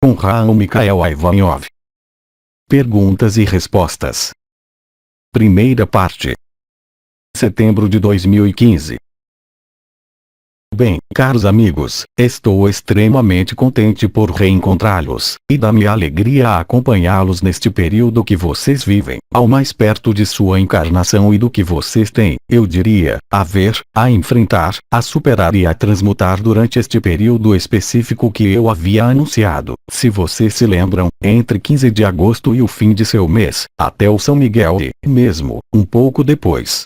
com Raul Mikhael Ivanov. Perguntas e respostas. Primeira parte. Setembro de 2015. Bem, caros amigos, estou extremamente contente por reencontrá-los, e dá-me alegria a acompanhá-los neste período que vocês vivem, ao mais perto de sua encarnação e do que vocês têm, eu diria, a ver, a enfrentar, a superar e a transmutar durante este período específico que eu havia anunciado. Se vocês se lembram, entre 15 de agosto e o fim de seu mês, até o São Miguel e, mesmo, um pouco depois.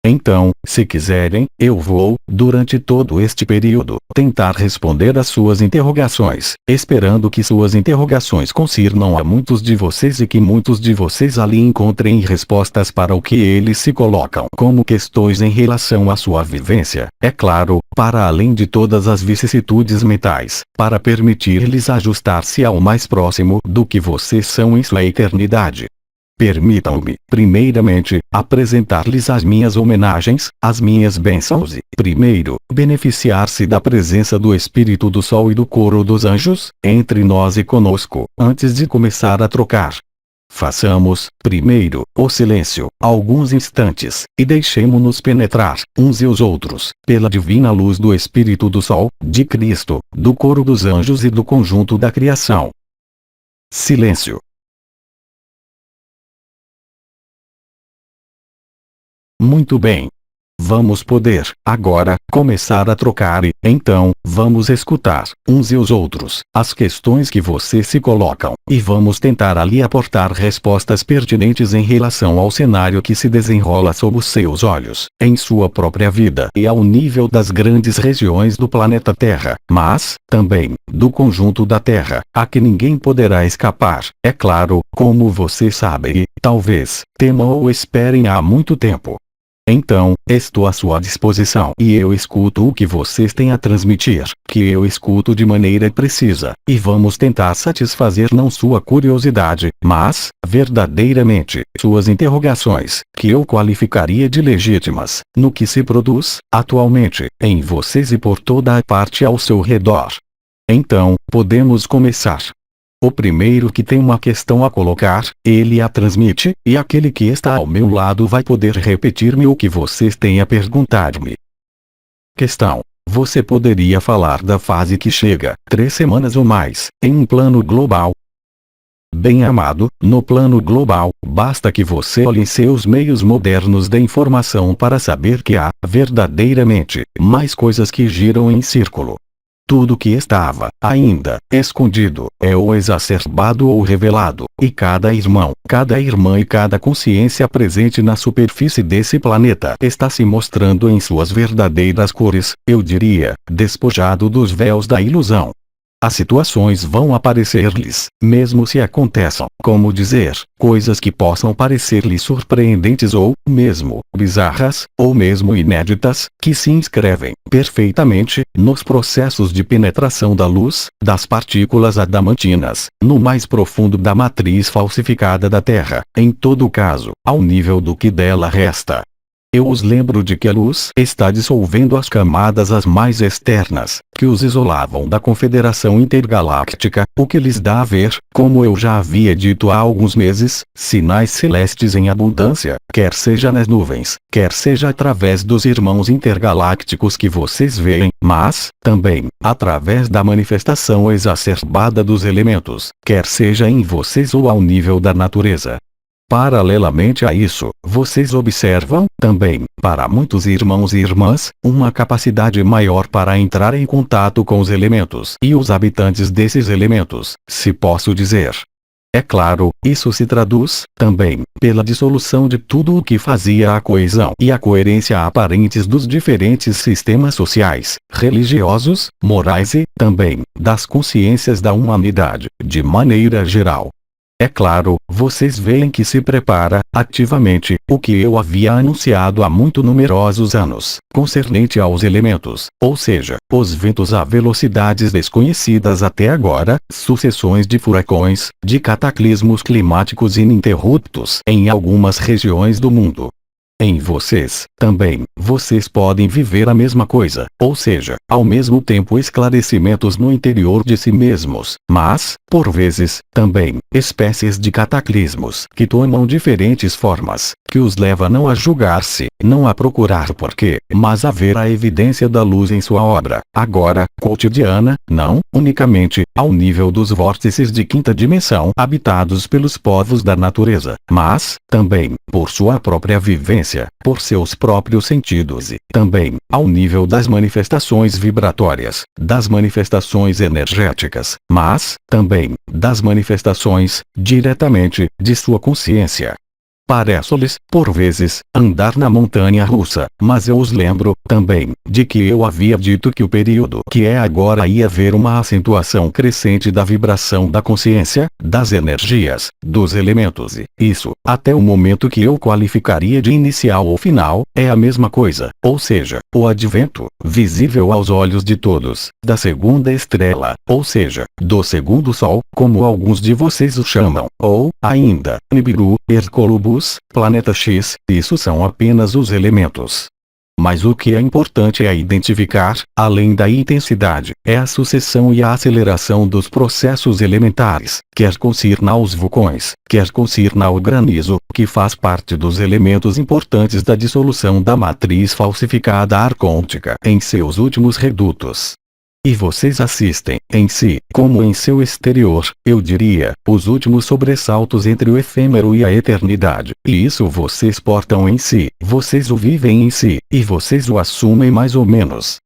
Então, se quiserem, eu vou, durante todo este período, tentar responder às suas interrogações, esperando que suas interrogações concernam a muitos de vocês e que muitos de vocês ali encontrem respostas para o que eles se colocam como questões em relação à sua vivência, é claro, para além de todas as vicissitudes mentais, para permitir-lhes ajustar-se ao mais próximo do que vocês são em sua eternidade. Permitam-me, primeiramente, apresentar-lhes as minhas homenagens, as minhas bênçãos e, primeiro, beneficiar-se da presença do Espírito do Sol e do coro dos anjos, entre nós e conosco, antes de começar a trocar. Façamos, primeiro, o silêncio, alguns instantes, e deixemo-nos penetrar, uns e os outros, pela divina luz do Espírito do Sol, de Cristo, do coro dos anjos e do conjunto da criação. Silêncio. Muito bem. Vamos poder, agora, começar a trocar e, então, vamos escutar, uns e os outros, as questões que vocês se colocam, e vamos tentar ali aportar respostas pertinentes em relação ao cenário que se desenrola sob os seus olhos, em sua própria vida e ao nível das grandes regiões do planeta Terra, mas, também, do conjunto da Terra, a que ninguém poderá escapar, é claro, como vocês sabem e, talvez, temam ou esperem há muito tempo. Então, estou à sua disposição e eu escuto o que vocês têm a transmitir, que eu escuto de maneira precisa, e vamos tentar satisfazer não sua curiosidade, mas, verdadeiramente, suas interrogações, que eu qualificaria de legítimas, no que se produz, atualmente, em vocês e por toda a parte ao seu redor. Então, podemos começar. O primeiro que tem uma questão a colocar, ele a transmite, e aquele que está ao meu lado vai poder repetir-me o que vocês têm a perguntar-me. Questão. Você poderia falar da fase que chega, 3 semanas ou mais, em um plano global? Bem amado, no plano global, basta que você olhe em seus meios modernos de informação para saber que há, verdadeiramente, mais coisas que giram em círculo. Tudo que estava, ainda, escondido, é ou exacerbado ou revelado, e cada irmão, cada irmã e cada consciência presente na superfície desse planeta está se mostrando em suas verdadeiras cores, eu diria, despojado dos véus da ilusão. As situações vão aparecer-lhes, mesmo se aconteçam, como dizer, coisas que possam parecer-lhes surpreendentes ou, mesmo, bizarras, ou mesmo inéditas, que se inscrevem, perfeitamente, nos processos de penetração da luz, das partículas adamantinas, no mais profundo da matriz falsificada da Terra, em todo caso, ao nível do que dela resta. Eu os lembro de que a luz está dissolvendo as camadas as mais externas, que os isolavam da Confederação Intergaláctica, o que lhes dá a ver, como eu já havia dito há alguns meses, sinais celestes em abundância, quer seja nas nuvens, quer seja através dos irmãos intergalácticos que vocês veem, mas, também, através da manifestação exacerbada dos elementos, quer seja em vocês ou ao nível da natureza. Paralelamente a isso, vocês observam, também, para muitos irmãos e irmãs, uma capacidade maior para entrar em contato com os elementos e os habitantes desses elementos, se posso dizer. É claro, isso se traduz, também, pela dissolução de tudo o que fazia a coesão e a coerência aparentes dos diferentes sistemas sociais, religiosos, morais e, também, das consciências da humanidade, de maneira geral. É claro, vocês veem que se prepara, ativamente, o que eu havia anunciado há muito numerosos anos, concernente aos elementos, ou seja, os ventos a velocidades desconhecidas até agora, sucessões de furacões, de cataclismos climáticos ininterruptos em algumas regiões do mundo. Em vocês, também, vocês podem viver a mesma coisa, ou seja, ao mesmo tempo esclarecimentos no interior de si mesmos, mas, por vezes, também, espécies de cataclismos que tomam diferentes formas, que os leva não a julgar-se, não a procurar porquê, mas a ver a evidência da luz em sua obra, agora, cotidiana, não, unicamente, ao nível dos vórtices de quinta dimensão habitados pelos povos da natureza, mas, também, por sua própria vivência, por seus próprios sentidos e, também, ao nível das manifestações vibratórias, das manifestações energéticas, mas, também, das manifestações, diretamente, de sua consciência. Parece-lhes, por vezes, andar na montanha russa, mas eu os lembro, também, de que eu havia dito que o período que é agora ia haver uma acentuação crescente da vibração da consciência, das energias, dos elementos e, isso, até o momento que eu qualificaria de inicial ou final, é a mesma coisa, ou seja, o advento, visível aos olhos de todos, da segunda estrela, ou seja, do segundo sol, como alguns de vocês o chamam, ou, ainda, Nibiru, Hercolubus, Planeta X, isso são apenas os elementos. Mas o que é importante é identificar, além da intensidade, é a sucessão e a aceleração dos processos elementares, quer concirna aos vulcões, quer concirna ao granizo, que faz parte dos elementos importantes da dissolução da matriz falsificada arcôntica em seus últimos redutos. E vocês assistem, em si, como em seu exterior, eu diria, os últimos sobressaltos entre o efêmero e a eternidade, e isso vocês portam em si, vocês o vivem em si, e vocês o assumem mais ou menos.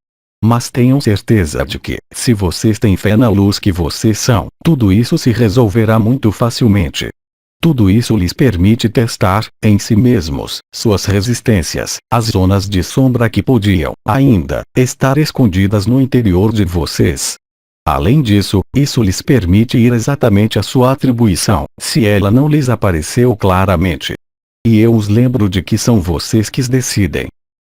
Mas tenham certeza de que, se vocês têm fé na luz que vocês são, tudo isso se resolverá muito facilmente. Tudo isso lhes permite testar, em si mesmos, suas resistências, as zonas de sombra que podiam, ainda, estar escondidas no interior de vocês. Além disso, isso lhes permite ir exatamente à sua atribuição, se ela não lhes apareceu claramente. E eu os lembro de que são vocês que decidem.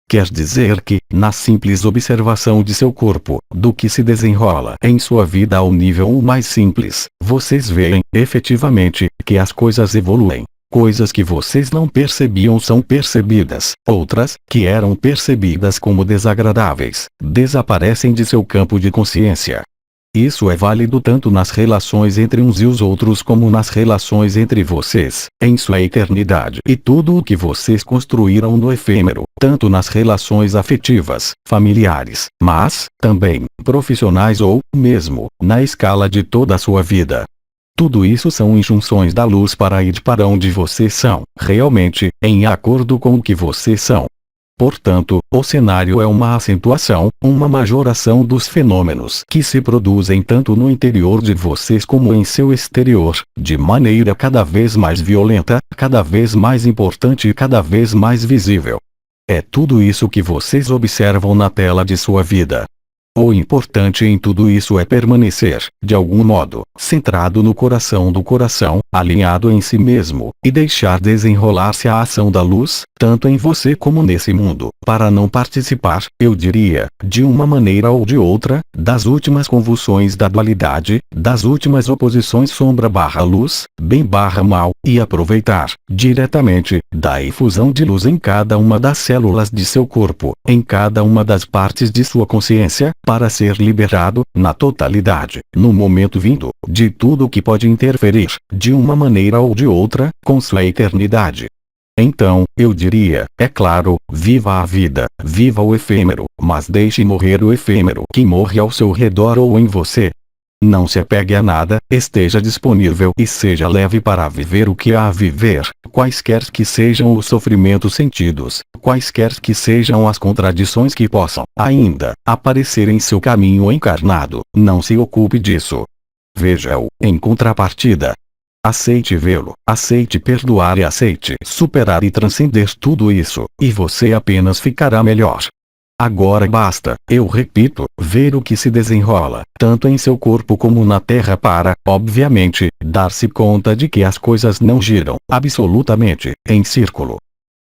Quer dizer que, na simples observação de seu corpo, do que se desenrola em sua vida ao nível mais simples, vocês veem, efetivamente, que as coisas evoluem. Coisas que vocês não percebiam são percebidas, outras, que eram percebidas como desagradáveis, desaparecem de seu campo de consciência. Isso é válido tanto nas relações entre uns e os outros como nas relações entre vocês, em sua eternidade e tudo o que vocês construíram no efêmero, tanto nas relações afetivas, familiares, mas, também, profissionais ou, mesmo, na escala de toda a sua vida. Tudo isso são injunções da luz para ir para onde vocês são, realmente, em acordo com o que vocês são. Portanto, o cenário é uma acentuação, uma majoração dos fenômenos que se produzem tanto no interior de vocês como em seu exterior, de maneira cada vez mais violenta, cada vez mais importante e cada vez mais visível. É tudo isso que vocês observam na tela de sua vida. O importante em tudo isso é permanecer, de algum modo, centrado no coração do coração, alinhado em si mesmo, e deixar desenrolar-se a ação da luz, tanto em você como nesse mundo, para não participar, eu diria, de uma maneira ou de outra, das últimas convulsões da dualidade, das últimas oposições sombra/luz, bem/mal, e aproveitar, diretamente, da efusão de luz em cada uma das células de seu corpo, em cada uma das partes de sua consciência, para ser liberado, na totalidade, no momento vindo, de tudo que pode interferir, de uma maneira ou de outra, com sua eternidade. Então, eu diria, é claro, viva a vida, viva o efêmero, mas deixe morrer o efêmero que morre ao seu redor ou em você. Não se apegue a nada, esteja disponível e seja leve para viver o que há a viver, quaisquer que sejam os sofrimentos sentidos, quaisquer que sejam as contradições que possam, ainda, aparecer em seu caminho encarnado, não se ocupe disso. Veja-o, em contrapartida. Aceite vê-lo, aceite perdoar e aceite superar e transcender tudo isso, e você apenas ficará melhor. Agora basta, eu repito, ver o que se desenrola, tanto em seu corpo como na Terra para, obviamente, dar-se conta de que as coisas não giram, absolutamente, em círculo.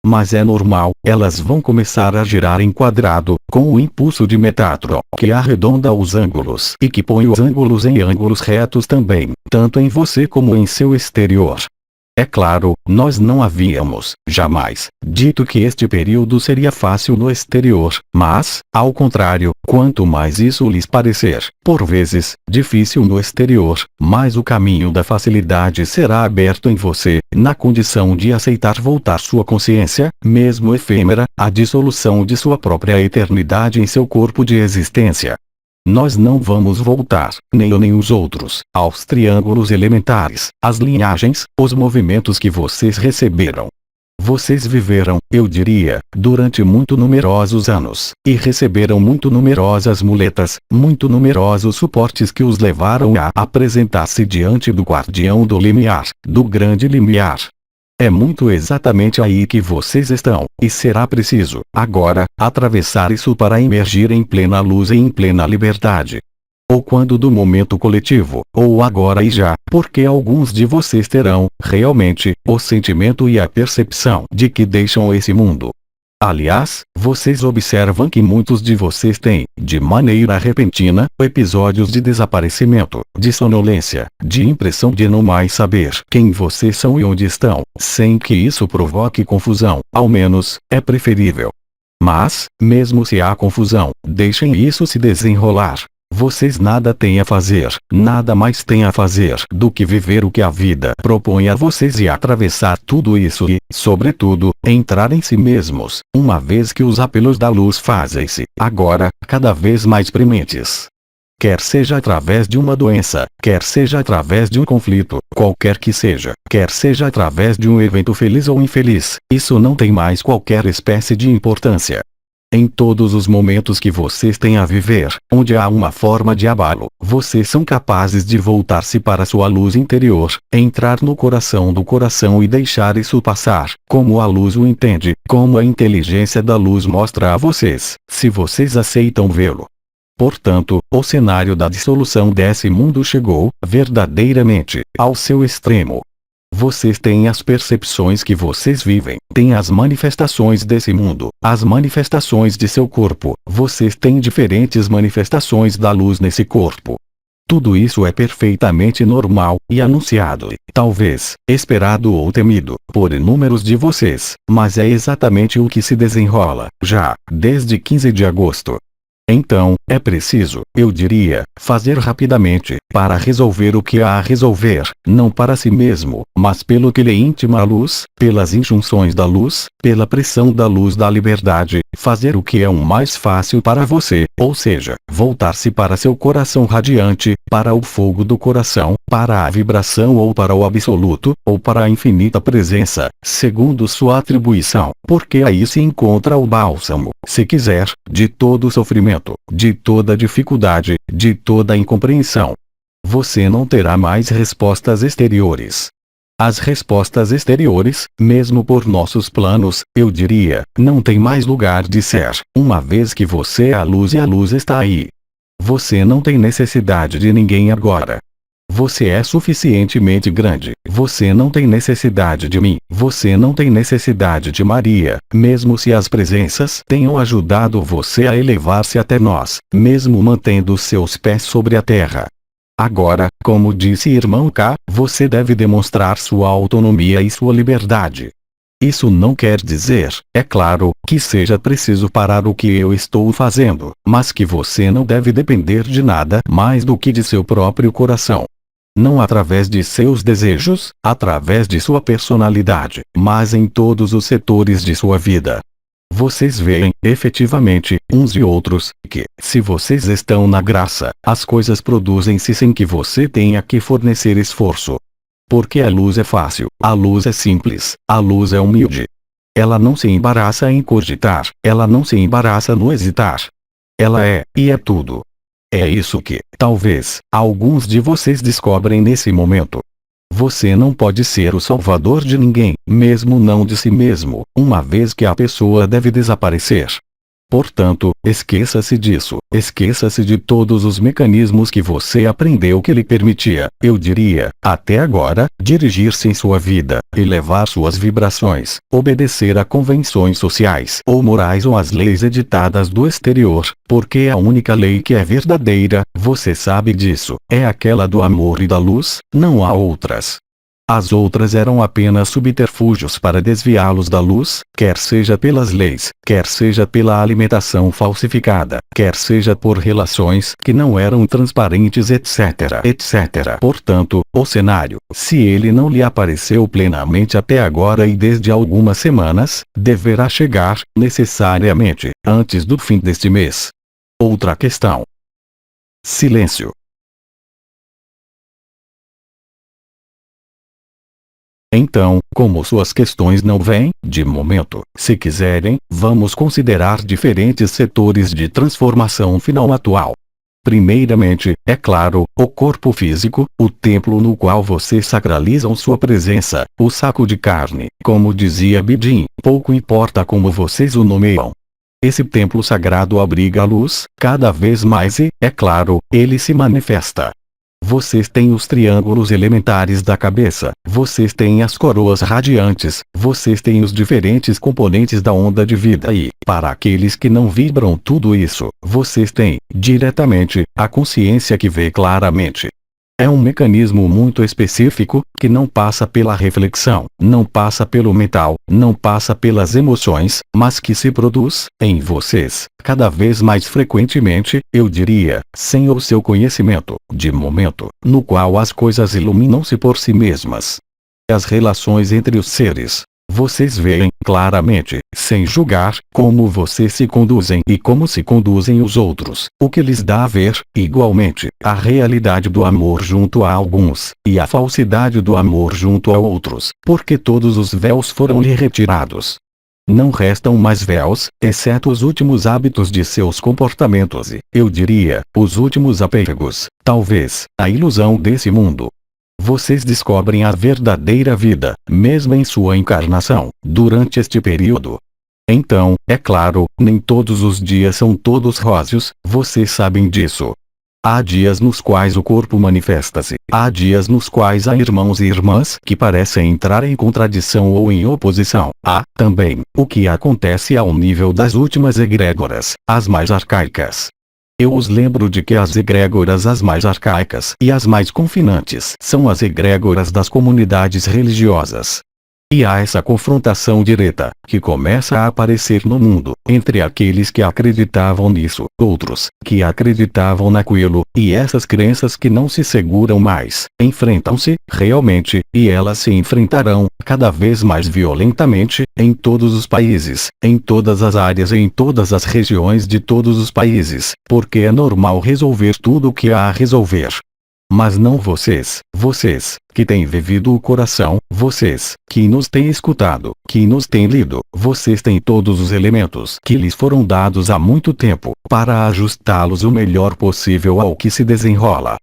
Mas é normal, elas vão começar a girar em quadrado, com o impulso de Metatron, que arredonda os ângulos e que põe os ângulos em ângulos retos também, tanto em você como em seu exterior. É claro, nós não havíamos, jamais, dito que este período seria fácil no exterior, mas, ao contrário, quanto mais isso lhes parecer, por vezes, difícil no exterior, mais o caminho da facilidade será aberto em você, na condição de aceitar voltar sua consciência, mesmo efêmera, à dissolução de sua própria eternidade em seu corpo de existência. Nós não vamos voltar, nem eu nem os outros, aos triângulos elementares, às linhagens, os movimentos que vocês receberam. Vocês viveram, eu diria, durante muito numerosos anos, e receberam muito numerosas muletas, muito numerosos suportes que os levaram a apresentar-se diante do guardião do limiar, do grande limiar. É muito exatamente aí que vocês estão, e será preciso, agora, atravessar isso para emergir em plena luz e em plena liberdade. Ou quando do momento coletivo, ou agora e já, porque alguns de vocês terão, realmente, o sentimento e a percepção de que deixam esse mundo. Aliás, vocês observam que muitos de vocês têm, de maneira repentina, episódios de desaparecimento, de sonolência, de impressão de não mais saber quem vocês são e onde estão, sem que isso provoque confusão, ao menos, é preferível. Mas, mesmo se há confusão, deixem isso se desenrolar. Vocês nada têm a fazer, nada mais têm a fazer do que viver o que a vida propõe a vocês e atravessar tudo isso e, sobretudo, entrar em si mesmos, uma vez que os apelos da luz fazem-se, agora, cada vez mais prementes. Quer seja através de uma doença, quer seja através de um conflito, qualquer que seja, quer seja através de um evento feliz ou infeliz, isso não tem mais qualquer espécie de importância. Em todos os momentos que vocês têm a viver, onde há uma forma de abalo, vocês são capazes de voltar-se para sua luz interior, entrar no coração do coração e deixar isso passar, como a luz o entende, como a inteligência da luz mostra a vocês, se vocês aceitam vê-lo. Portanto, o cenário da dissolução desse mundo chegou, verdadeiramente, ao seu extremo. Vocês têm as percepções que vocês vivem, têm as manifestações desse mundo, as manifestações de seu corpo, vocês têm diferentes manifestações da luz nesse corpo. Tudo isso é perfeitamente normal, e anunciado, talvez, esperado ou temido, por inúmeros de vocês, mas é exatamente o que se desenrola, já, desde 15 de agosto. Então, é preciso, eu diria, fazer rapidamente, para resolver o que há a resolver, não para si mesmo, mas pelo que lhe intima a luz, pelas injunções da luz, pela pressão da luz da liberdade, fazer o que é o mais fácil para você, ou seja, voltar-se para seu coração radiante, para o fogo do coração, para a vibração ou para o absoluto, ou para a infinita presença, segundo sua atribuição, porque aí se encontra o bálsamo, se quiser, de todo sofrimento, de toda dificuldade, de toda incompreensão. Você não terá mais respostas exteriores. As respostas exteriores, mesmo por nossos planos, eu diria, não tem mais lugar de ser, uma vez que você é a luz e a luz está aí. Você não tem necessidade de ninguém agora. Você é suficientemente grande, você não tem necessidade de mim, você não tem necessidade de Maria, mesmo se as presenças tenham ajudado você a elevar-se até nós, mesmo mantendo seus pés sobre a terra. Agora, como disse irmão K, você deve demonstrar sua autonomia e sua liberdade. Isso não quer dizer, é claro, que seja preciso parar o que eu estou fazendo, mas que você não deve depender de nada mais do que de seu próprio coração. Não através de seus desejos, através de sua personalidade, mas em todos os setores de sua vida. Vocês veem, efetivamente, uns e outros, que, se vocês estão na graça, as coisas produzem-se sem que você tenha que fornecer esforço. Porque a luz é fácil, a luz é simples, a luz é humilde. Ela não se embaraça em cogitar, ela não se embaraça no hesitar. Ela é, e é tudo. É isso que, talvez, alguns de vocês descobrem nesse momento. Você não pode ser o salvador de ninguém, mesmo não de si mesmo, uma vez que a pessoa deve desaparecer. Portanto, esqueça-se disso, esqueça-se de todos os mecanismos que você aprendeu que lhe permitia, eu diria, até agora, dirigir-se em sua vida, elevar suas vibrações, obedecer a convenções sociais ou morais ou às leis editadas do exterior, porque a única lei que é verdadeira, você sabe disso, é aquela do amor e da luz, não há outras. As outras eram apenas subterfúgios para desviá-los da luz, quer seja pelas leis, quer seja pela alimentação falsificada, quer seja por relações que não eram transparentes, etc, etc. Portanto, o cenário, se ele não lhe apareceu plenamente até agora e desde algumas semanas, deverá chegar, necessariamente, antes do fim deste mês. Outra questão. Silêncio. Então, como suas questões não vêm, de momento, se quiserem, vamos considerar diferentes setores de transformação final atual. Primeiramente, é claro, o corpo físico, o templo no qual vocês sacralizam sua presença, o saco de carne, como dizia Bidin, pouco importa como vocês o nomeiam. Esse templo sagrado abriga a luz, cada vez mais e, é claro, ele se manifesta. Vocês têm os triângulos elementares da cabeça, vocês têm as coroas radiantes, vocês têm os diferentes componentes da onda de vida e, para aqueles que não vibram tudo isso, vocês têm, diretamente, a consciência que vê claramente. É um mecanismo muito específico, que não passa pela reflexão, não passa pelo mental, não passa pelas emoções, mas que se produz, em vocês, cada vez mais frequentemente, eu diria, sem o seu conhecimento, de momento, no qual as coisas iluminam-se por si mesmas. As relações entre os seres. Vocês veem, claramente, sem julgar, como vocês se conduzem e como se conduzem os outros, o que lhes dá a ver, igualmente, a realidade do amor junto a alguns, e a falsidade do amor junto a outros, porque todos os véus foram-lhe retirados. Não restam mais véus, exceto os últimos hábitos de seus comportamentos e, eu diria, os últimos apegos, talvez, a ilusão desse mundo. Vocês descobrem a verdadeira vida, mesmo em sua encarnação, durante este período. Então, é claro, nem todos os dias são todos róseos, vocês sabem disso. Há dias nos quais o corpo manifesta-se, há dias nos quais há irmãos e irmãs que parecem entrar em contradição ou em oposição. Há, também, o que acontece ao nível das últimas egrégoras, as mais arcaicas. Eu os lembro de que as egrégoras as mais arcaicas e as mais confinantes são as egrégoras das comunidades religiosas. E há essa confrontação direta, que começa a aparecer no mundo, entre aqueles que acreditavam nisso, outros, que acreditavam naquilo, e essas crenças que não se seguram mais, enfrentam-se, realmente, e elas se enfrentarão, cada vez mais violentamente, em todos os países, em todas as áreas e em todas as regiões de todos os países, porque é normal resolver tudo o que há a resolver. Mas não vocês, que têm vivido o coração, vocês, que nos têm escutado, que nos têm lido, vocês têm todos os elementos que lhes foram dados há muito tempo, para ajustá-los o melhor possível ao que se desenrola.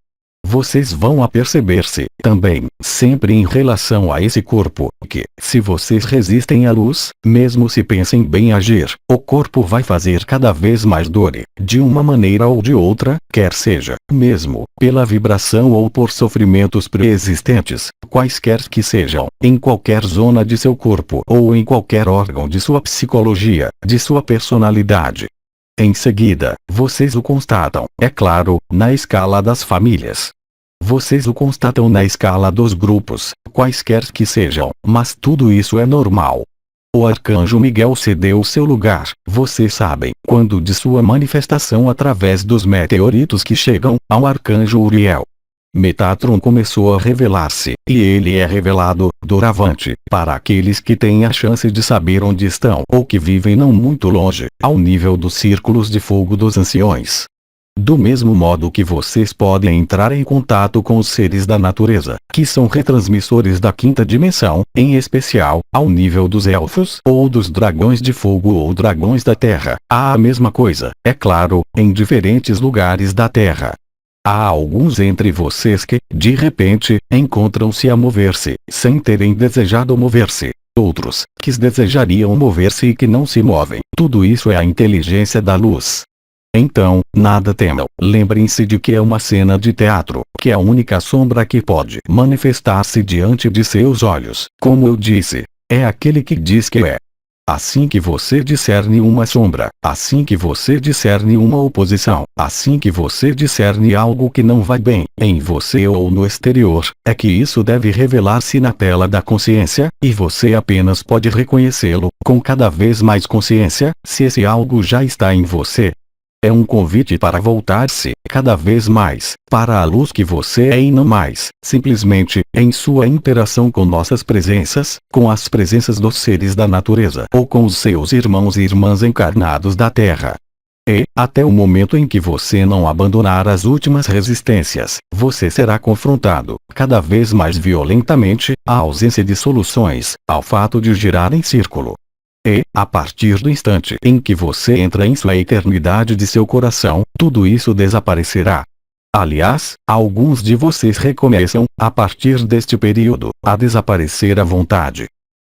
Vocês vão aperceber-se, também, sempre em relação a esse corpo, que, se vocês resistem à luz, mesmo se pensem bem agir, o corpo vai fazer cada vez mais dor e, de uma maneira ou de outra, quer seja, mesmo, pela vibração ou por sofrimentos pré-existentes, quaisquer que sejam, em qualquer zona de seu corpo ou em qualquer órgão de sua psicologia, de sua personalidade. Em seguida, vocês o constatam, é claro, na escala das famílias. Vocês o constatam na escala dos grupos, quaisquer que sejam, mas tudo isso é normal. O arcanjo Miguel cedeu seu lugar, vocês sabem, quando de sua manifestação através dos meteoritos que chegam, ao arcanjo Uriel. Metatron começou a revelar-se, e ele é revelado, doravante, para aqueles que têm a chance de saber onde estão ou que vivem não muito longe, ao nível dos círculos de fogo dos anciões. Do mesmo modo que vocês podem entrar em contato com os seres da natureza, que são retransmissores da quinta dimensão, em especial, ao nível dos elfos ou dos dragões de fogo ou dragões da terra, há a mesma coisa, é claro, em diferentes lugares da terra. Há alguns entre vocês que, de repente, encontram-se a mover-se, sem terem desejado mover-se. Outros, que desejariam mover-se e que não se movem. Tudo isso é a inteligência da luz. Então, nada temam. Lembrem-se de que é uma cena de teatro, que é a única sombra que pode manifestar-se diante de seus olhos. Como eu disse, é aquele que diz que é. Assim que você discerne uma sombra, assim que você discerne uma oposição, assim que você discerne algo que não vai bem, em você ou no exterior, é que isso deve revelar-se na tela da consciência, e você apenas pode reconhecê-lo, com cada vez mais consciência, se esse algo já está em você. É um convite para voltar-se, cada vez mais, para a luz que você é e não mais, simplesmente, em sua interação com nossas presenças, com as presenças dos seres da natureza ou com os seus irmãos e irmãs encarnados da Terra. E, até o momento em que você não abandonar as últimas resistências, você será confrontado, cada vez mais violentamente, à ausência de soluções, ao fato de girar em círculo. E, a partir do instante em que você entra em sua eternidade de seu coração, tudo isso desaparecerá. Aliás, alguns de vocês recomeçam, a partir deste período, a desaparecer à vontade.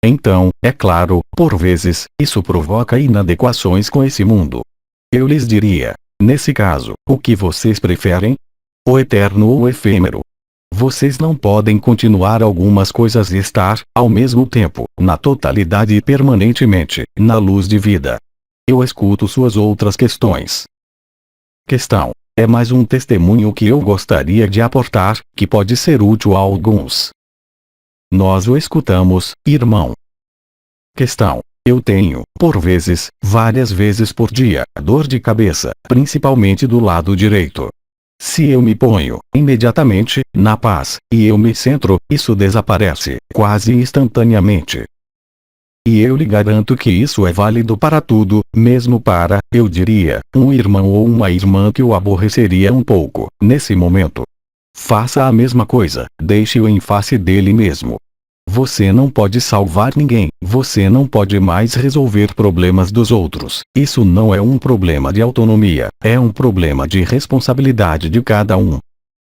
Então, é claro, por vezes, isso provoca inadequações com esse mundo. Eu lhes diria, nesse caso, o que vocês preferem? O eterno ou o efêmero? Vocês não podem continuar algumas coisas e estar, ao mesmo tempo, na totalidade e permanentemente, na luz de vida. Eu escuto suas outras questões. Questão: é mais um testemunho que eu gostaria de aportar, que pode ser útil a alguns. Nós o escutamos, irmão. Questão: eu tenho, por vezes, várias vezes por dia, dor de cabeça, principalmente do lado direito. Se eu me ponho, imediatamente, na paz, e eu me centro, isso desaparece, quase instantaneamente. E eu lhe garanto que isso é válido para tudo, mesmo para, eu diria, um irmão ou uma irmã que o aborreceria um pouco, nesse momento. Faça a mesma coisa, deixe-o em face dele mesmo. Você não pode salvar ninguém, você não pode mais resolver problemas dos outros. Isso não é um problema de autonomia, é um problema de responsabilidade de cada um.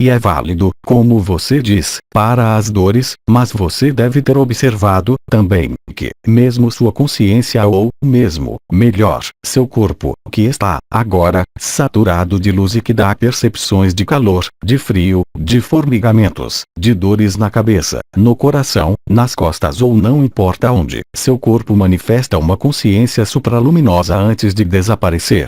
E é válido, como você diz, para as dores, mas você deve ter observado, também, que, mesmo sua consciência ou, mesmo, melhor, seu corpo, que está, agora, saturado de luz e que dá percepções de calor, de frio, de formigamentos, de dores na cabeça, no coração, nas costas ou não importa onde, seu corpo manifesta uma consciência supraluminosa antes de desaparecer.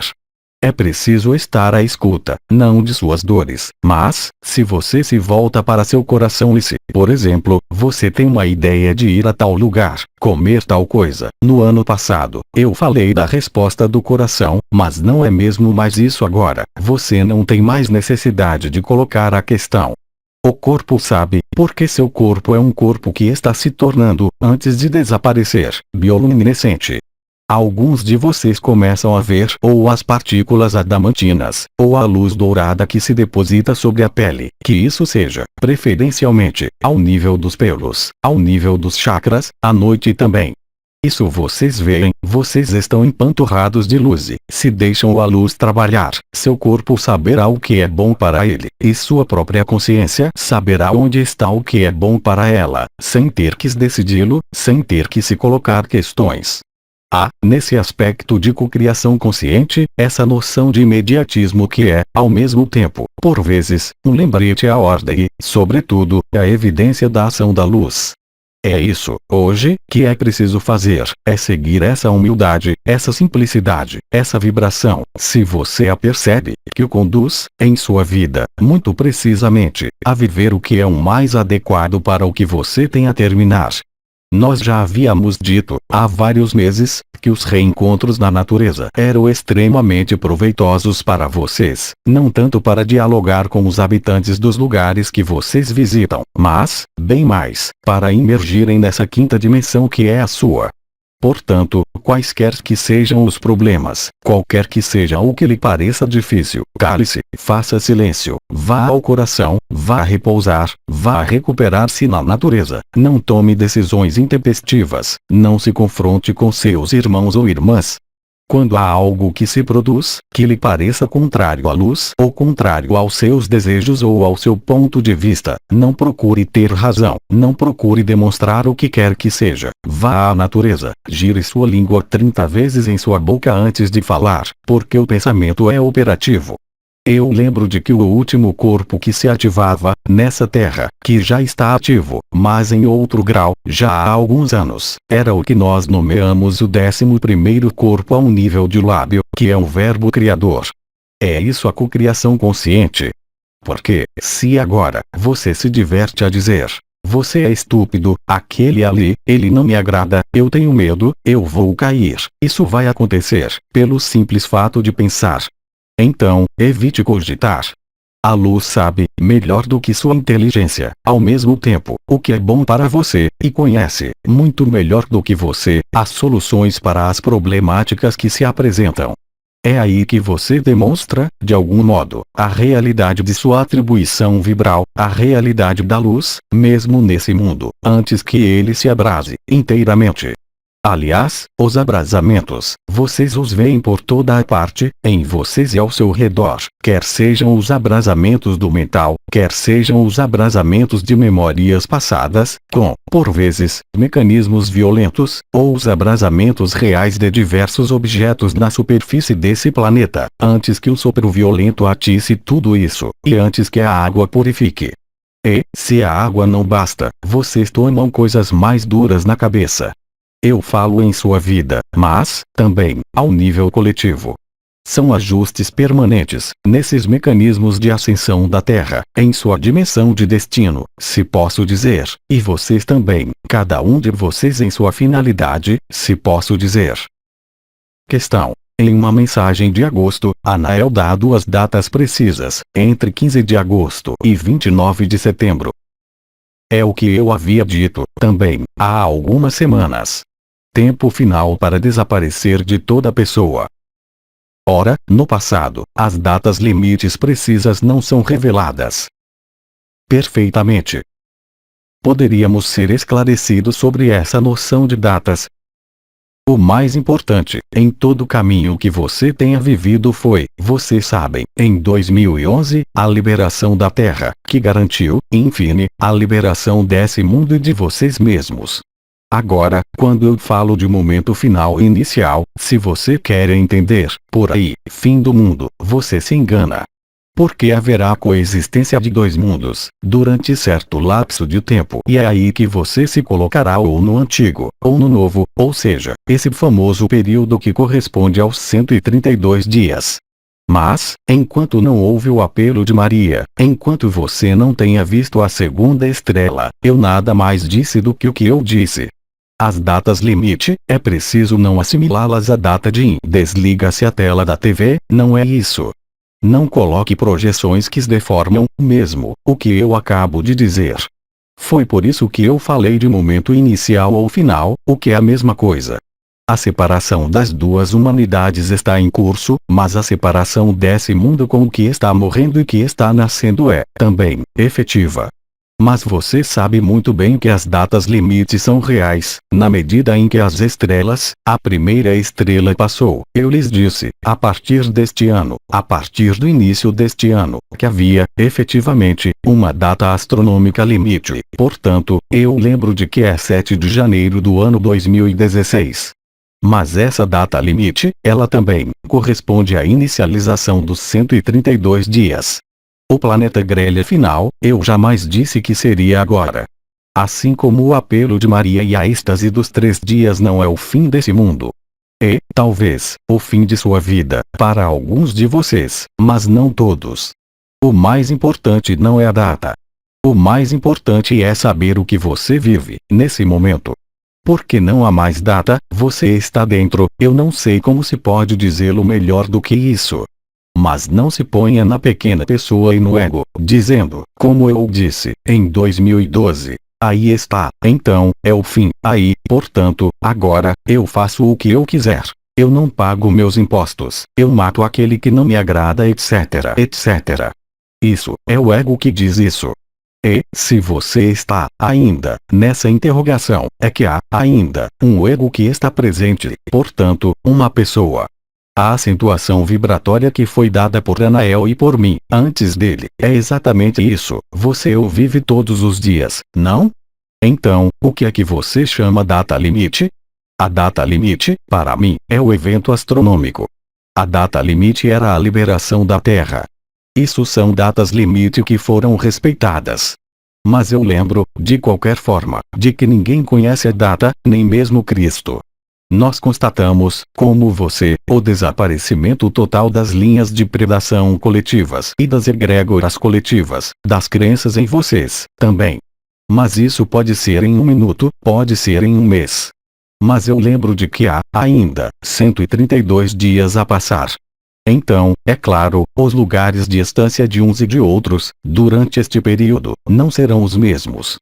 É preciso estar à escuta, não de suas dores, mas, se você se volta para seu coração e se, por exemplo, você tem uma ideia de ir a tal lugar, comer tal coisa, no ano passado, eu falei da resposta do coração, mas não é mesmo mais isso agora, você não tem mais necessidade de colocar a questão. O corpo sabe, porque seu corpo é um corpo que está se tornando, antes de desaparecer, bioluminescente. Alguns de vocês começam a ver ou as partículas adamantinas, ou a luz dourada que se deposita sobre a pele, que isso seja, preferencialmente, ao nível dos pelos, ao nível dos chakras, à noite também. Isso vocês veem, vocês estão empanturrados de luz e, se deixam a luz trabalhar, seu corpo saberá o que é bom para ele, e sua própria consciência saberá onde está o que é bom para ela, sem ter que decidi-lo, sem ter que se colocar questões. Há, nesse aspecto de cocriação consciente, essa noção de imediatismo que é, ao mesmo tempo, por vezes, um lembrete à ordem e, sobretudo, a evidência da ação da luz. É isso, hoje, que é preciso fazer, é seguir essa humildade, essa simplicidade, essa vibração, se você a percebe, que o conduz, em sua vida, muito precisamente, a viver o que é o mais adequado para o que você tem a terminar. Nós já havíamos dito, há vários meses, que os reencontros na natureza eram extremamente proveitosos para vocês, não tanto para dialogar com os habitantes dos lugares que vocês visitam, mas, bem mais, para imergirem nessa quinta dimensão que é a sua. Portanto, quaisquer que sejam os problemas, qualquer que seja o que lhe pareça difícil, cale-se, faça silêncio, vá ao coração, vá repousar, vá recuperar-se na natureza, não tome decisões intempestivas, não se confronte com seus irmãos ou irmãs. Quando há algo que se produz, que lhe pareça contrário à luz ou contrário aos seus desejos ou ao seu ponto de vista, não procure ter razão, não procure demonstrar o que quer que seja. Vá à natureza, gire sua língua 30 vezes em sua boca antes de falar, porque o pensamento é operativo. Eu lembro de que o último corpo que se ativava, nessa Terra, que já está ativo, mas em outro grau, já há alguns anos, era o que nós nomeamos o 11º corpo ao nível de lábio, que é o verbo criador. É isso a cocriação consciente. Porque, se agora, você se diverte a dizer, você é estúpido, aquele ali, ele não me agrada, eu tenho medo, eu vou cair, isso vai acontecer, pelo simples fato de pensar. Então, evite cogitar. A luz sabe, melhor do que sua inteligência, ao mesmo tempo, o que é bom para você, e conhece, muito melhor do que você, as soluções para as problemáticas que se apresentam. É aí que você demonstra, de algum modo, a realidade de sua atribuição vibral, a realidade da luz, mesmo nesse mundo, antes que ele se abrase, inteiramente. Aliás, os abrasamentos, vocês os veem por toda a parte, em vocês e ao seu redor, quer sejam os abrasamentos do mental, quer sejam os abrasamentos de memórias passadas, com, por vezes, mecanismos violentos, ou os abrasamentos reais de diversos objetos na superfície desse planeta, antes que o sopro violento atice tudo isso, e antes que a água purifique. E, se a água não basta, vocês tomam coisas mais duras na cabeça. Eu falo em sua vida, mas, também, ao nível coletivo. São ajustes permanentes, nesses mecanismos de ascensão da Terra, em sua dimensão de destino, se posso dizer, e vocês também, cada um de vocês em sua finalidade, se posso dizer. Questão. Em uma mensagem de agosto, Anael dá duas datas precisas, entre 15 de agosto e 29 de setembro. É o que eu havia dito, também, há algumas semanas. Tempo final para desaparecer de toda pessoa. Ora, no passado, as datas limites precisas não são reveladas. Perfeitamente. Poderíamos ser esclarecidos sobre essa noção de datas. O mais importante, em todo o caminho que você tenha vivido foi, vocês sabem, em 2011, a liberação da Terra, que garantiu, enfim, a liberação desse mundo e de vocês mesmos. Agora, quando eu falo de momento final e inicial, se você quer entender, por aí, fim do mundo, você se engana. Porque haverá coexistência de dois mundos, durante certo lapso de tempo. E é aí que você se colocará ou no antigo, ou no novo, ou seja, esse famoso período que corresponde aos 132 dias. Mas, enquanto não houve o apelo de Maria, enquanto você não tenha visto a segunda estrela, eu nada mais disse do que o que eu disse. As datas limite, é preciso não assimilá-las à data de desliga-se a tela da TV, não é isso. Não coloque projeções que deformam, mesmo, o que eu acabo de dizer. Foi por isso que eu falei de momento inicial ou final, o que é a mesma coisa. A separação das duas humanidades está em curso, mas a separação desse mundo com o que está morrendo e que está nascendo é, também, efetiva. Mas você sabe muito bem que as datas limites são reais, na medida em que as estrelas, a primeira estrela passou, eu lhes disse, a partir deste ano, a partir do início deste ano, que havia, efetivamente, uma data astronômica limite, portanto, eu lembro de que é 7 de janeiro do ano 2016. Mas essa data limite, ela também, corresponde à inicialização dos 132 dias. O planeta grelha final, eu jamais disse que seria agora. Assim como o apelo de Maria e a êxtase dos 3 dias não é o fim desse mundo. E, talvez, o fim de sua vida, para alguns de vocês, mas não todos. O mais importante não é a data. O mais importante é saber o que você vive, nesse momento. Porque não há mais data, você está dentro, eu não sei como se pode dizê-lo melhor do que isso. Mas não se ponha na pequena pessoa e no ego, dizendo, como eu disse, em 2012, aí está, então, é o fim, aí, portanto, agora, eu faço o que eu quiser. Eu não pago meus impostos, eu mato aquele que não me agrada, etc, etc. Isso, é o ego que diz isso. E, se você está, ainda, nessa interrogação, é que há, ainda, um ego que está presente, portanto, uma pessoa. A acentuação vibratória que foi dada por Anael e por mim, antes dele, é exatamente isso, você o vive todos os dias, não? Então, o que é que você chama data limite? A data limite, para mim, é o evento astronômico. A data limite era a liberação da Terra. Isso são datas limite que foram respeitadas. Mas eu lembro, de qualquer forma, de que ninguém conhece a data, nem mesmo Cristo. Nós constatamos, como você, o desaparecimento total das linhas de predação coletivas e das egrégoras coletivas, das crenças em vocês, também. Mas isso pode ser em um minuto, pode ser em um mês. Mas eu lembro de que há, ainda, 132 dias a passar. Então, é claro, os lugares de estância de uns e de outros, durante este período, não serão os mesmos.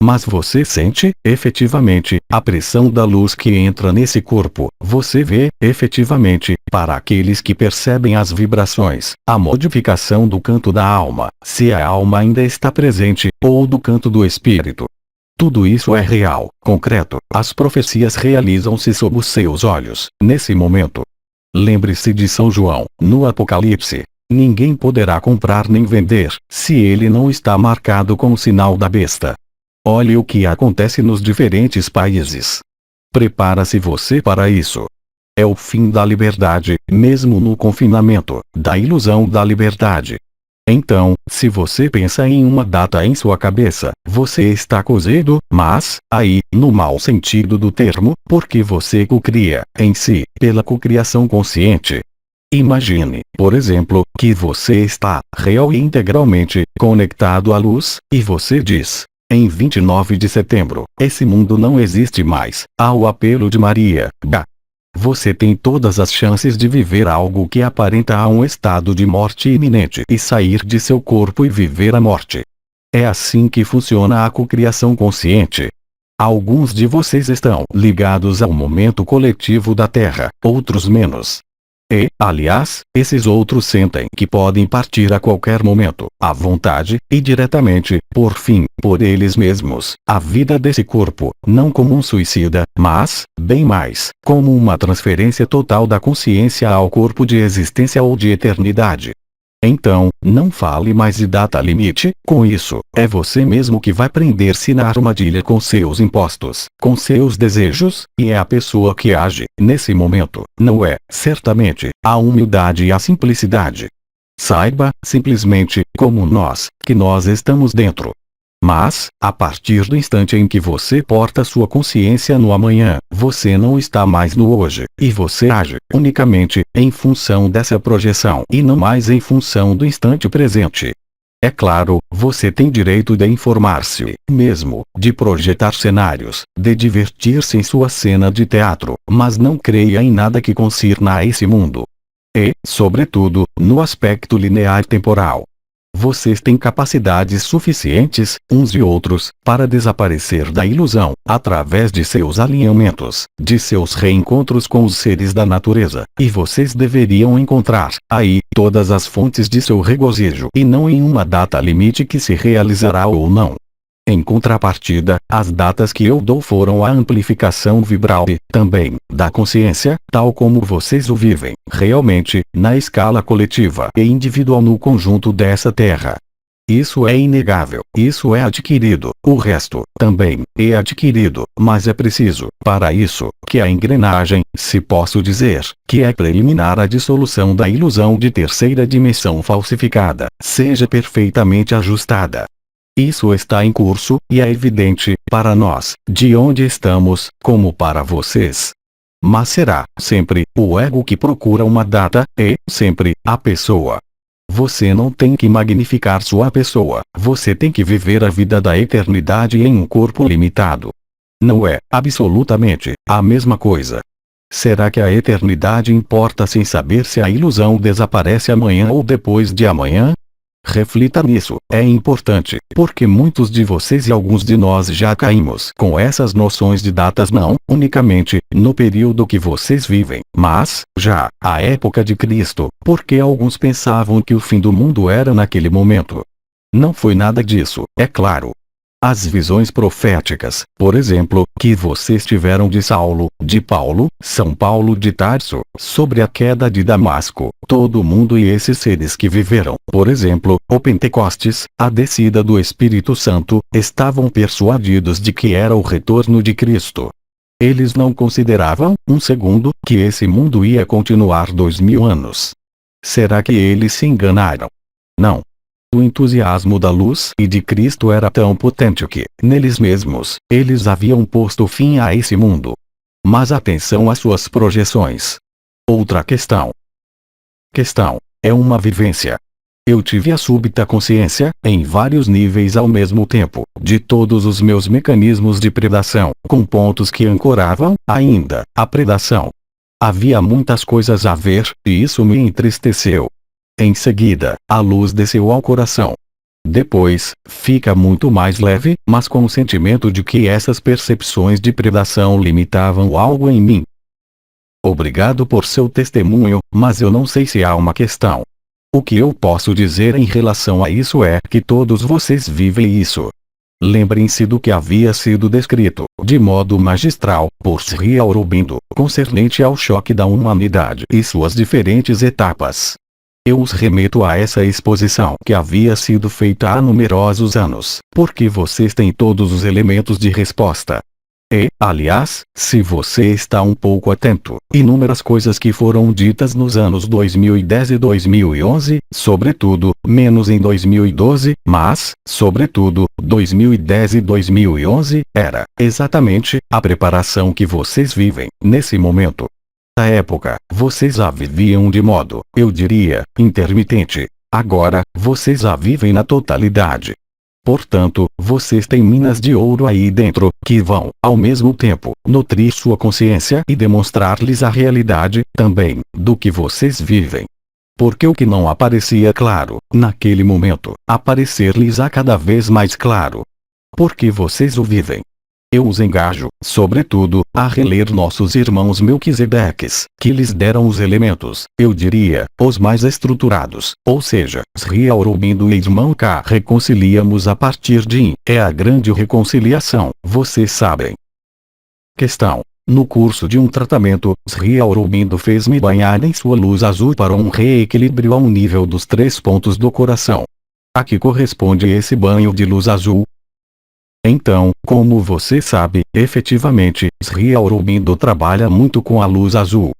Mas você sente, efetivamente, a pressão da luz que entra nesse corpo. Você vê, efetivamente, para aqueles que percebem as vibrações, a modificação do canto da alma, se a alma ainda está presente, ou do canto do espírito. Tudo isso é real, concreto. As profecias realizam-se sob os seus olhos, nesse momento. Lembre-se de São João, no Apocalipse. Ninguém poderá comprar nem vender, se ele não está marcado com o sinal da besta. Olhe o que acontece nos diferentes países. Prepara-se você para isso. É o fim da liberdade, mesmo no confinamento, da ilusão da liberdade. Então, se você pensa em uma data em sua cabeça, você está cozido, mas, aí, no mau sentido do termo, porque você cocria, em si, pela cocriação consciente. Imagine, por exemplo, que você está, real e integralmente, conectado à luz, e você diz: em 29 de setembro, esse mundo não existe mais, ao apelo de Maria. Você tem todas as chances de viver algo que aparenta a um estado de morte iminente e sair de seu corpo e viver a morte. É assim que funciona a cocriação consciente. Alguns de vocês estão ligados ao momento coletivo da Terra, outros menos. E, aliás, esses outros sentem que podem partir a qualquer momento, à vontade, e diretamente, por fim, por eles mesmos, a vida desse corpo, não como um suicida, mas, bem mais, como uma transferência total da consciência ao corpo de existência ou de eternidade. Então, não fale mais de data limite. Com isso, é você mesmo que vai prender-se na armadilha com seus impostos, com seus desejos, e é a pessoa que age, nesse momento, não é, certamente, a humildade e a simplicidade. Saiba, simplesmente, como nós, que nós estamos dentro. Mas, a partir do instante em que você porta sua consciência no amanhã, você não está mais no hoje, e você age, unicamente, em função dessa projeção e não mais em função do instante presente. É claro, você tem direito de informar-se, mesmo, de projetar cenários, de divertir-se em sua cena de teatro, mas não creia em nada que concirna a esse mundo. E, sobretudo, no aspecto linear temporal. Vocês têm capacidades suficientes, uns e outros, para desaparecer da ilusão, através de seus alinhamentos, de seus reencontros com os seres da natureza, e vocês deveriam encontrar, aí, todas as fontes de seu regozijo e não em uma data limite que se realizará ou não. Em contrapartida, as datas que eu dou foram a amplificação vibral, também, da consciência, tal como vocês o vivem, realmente, na escala coletiva e individual no conjunto dessa Terra. Isso é inegável, isso é adquirido, o resto, também, é adquirido, mas é preciso, para isso, que a engrenagem, se posso dizer, que é preliminar à dissolução da ilusão de terceira dimensão falsificada, seja perfeitamente ajustada. Isso está em curso, e é evidente, para nós, de onde estamos, como para vocês. Mas será, sempre, o ego que procura uma data, e, sempre, a pessoa. Você não tem que magnificar sua pessoa, você tem que viver a vida da eternidade em um corpo limitado. Não é, absolutamente, a mesma coisa. Será que a eternidade importa sem saber se a ilusão desaparece amanhã ou depois de amanhã? Reflita nisso, é importante, porque muitos de vocês e alguns de nós já caímos com essas noções de datas não, unicamente, no período que vocês vivem, mas, já, a época de Cristo, porque alguns pensavam que o fim do mundo era naquele momento. Não foi nada disso, é claro. As visões proféticas, por exemplo, que vocês tiveram de Saulo, de Paulo, São Paulo de Tarso, sobre a queda de Damasco, todo mundo e esses seres que viveram, por exemplo, o Pentecostes, a descida do Espírito Santo, estavam persuadidos de que era o retorno de Cristo. Eles não consideravam, um segundo, que esse mundo ia continuar 2000 anos. Será que eles se enganaram? O entusiasmo da luz e de Cristo era tão potente que, neles mesmos, eles haviam posto fim a esse mundo. Mas atenção às suas projeções. Outra questão. É uma vivência. Eu tive a súbita consciência, em vários níveis ao mesmo tempo, de todos os meus mecanismos de predação, com pontos que ancoravam, ainda, a predação. Havia muitas coisas a ver, e isso me entristeceu. Em seguida, a luz desceu ao coração. Depois, fica muito mais leve, mas com o sentimento de que essas percepções de predação limitavam algo em mim. Obrigado por seu testemunho, mas eu não sei se há uma questão. O que eu posso dizer em relação a isso é que todos vocês vivem isso. Lembrem-se do que havia sido descrito, de modo magistral, por Sri Aurobindo, concernente ao choque da humanidade e suas diferentes etapas. Eu os remeto a essa exposição que havia sido feita há numerosos anos, porque vocês têm todos os elementos de resposta. E, aliás, se você está um pouco atento, inúmeras coisas que foram ditas nos anos 2010 e 2011, sobretudo, menos em 2012, mas, sobretudo, 2010 e 2011, era, exatamente, a preparação que vocês vivem, nesse momento. Na época, vocês a viviam de modo, eu diria, intermitente. Agora, vocês a vivem na totalidade. Portanto, vocês têm minas de ouro aí dentro, que vão, ao mesmo tempo, nutrir sua consciência e demonstrar-lhes a realidade, também, do que vocês vivem. Porque o que não aparecia claro, naquele momento, aparecer-lhes-á cada vez mais claro. Porque vocês o vivem. Eu os engajo, sobretudo, a reler nossos irmãos Melquisedeques, que lhes deram os elementos, eu diria, os mais estruturados, ou seja, Sri Aurobindo e Irmão K. Reconciliamos a partir de In, é a grande reconciliação, vocês sabem. No curso de um tratamento, Sri Aurobindo fez-me banhar em sua luz azul para um reequilíbrio ao nível dos 3 pontos do coração. A que corresponde esse banho de luz azul? Então, como você sabe, efetivamente, Sri Aurobindo trabalha muito com a luz azul.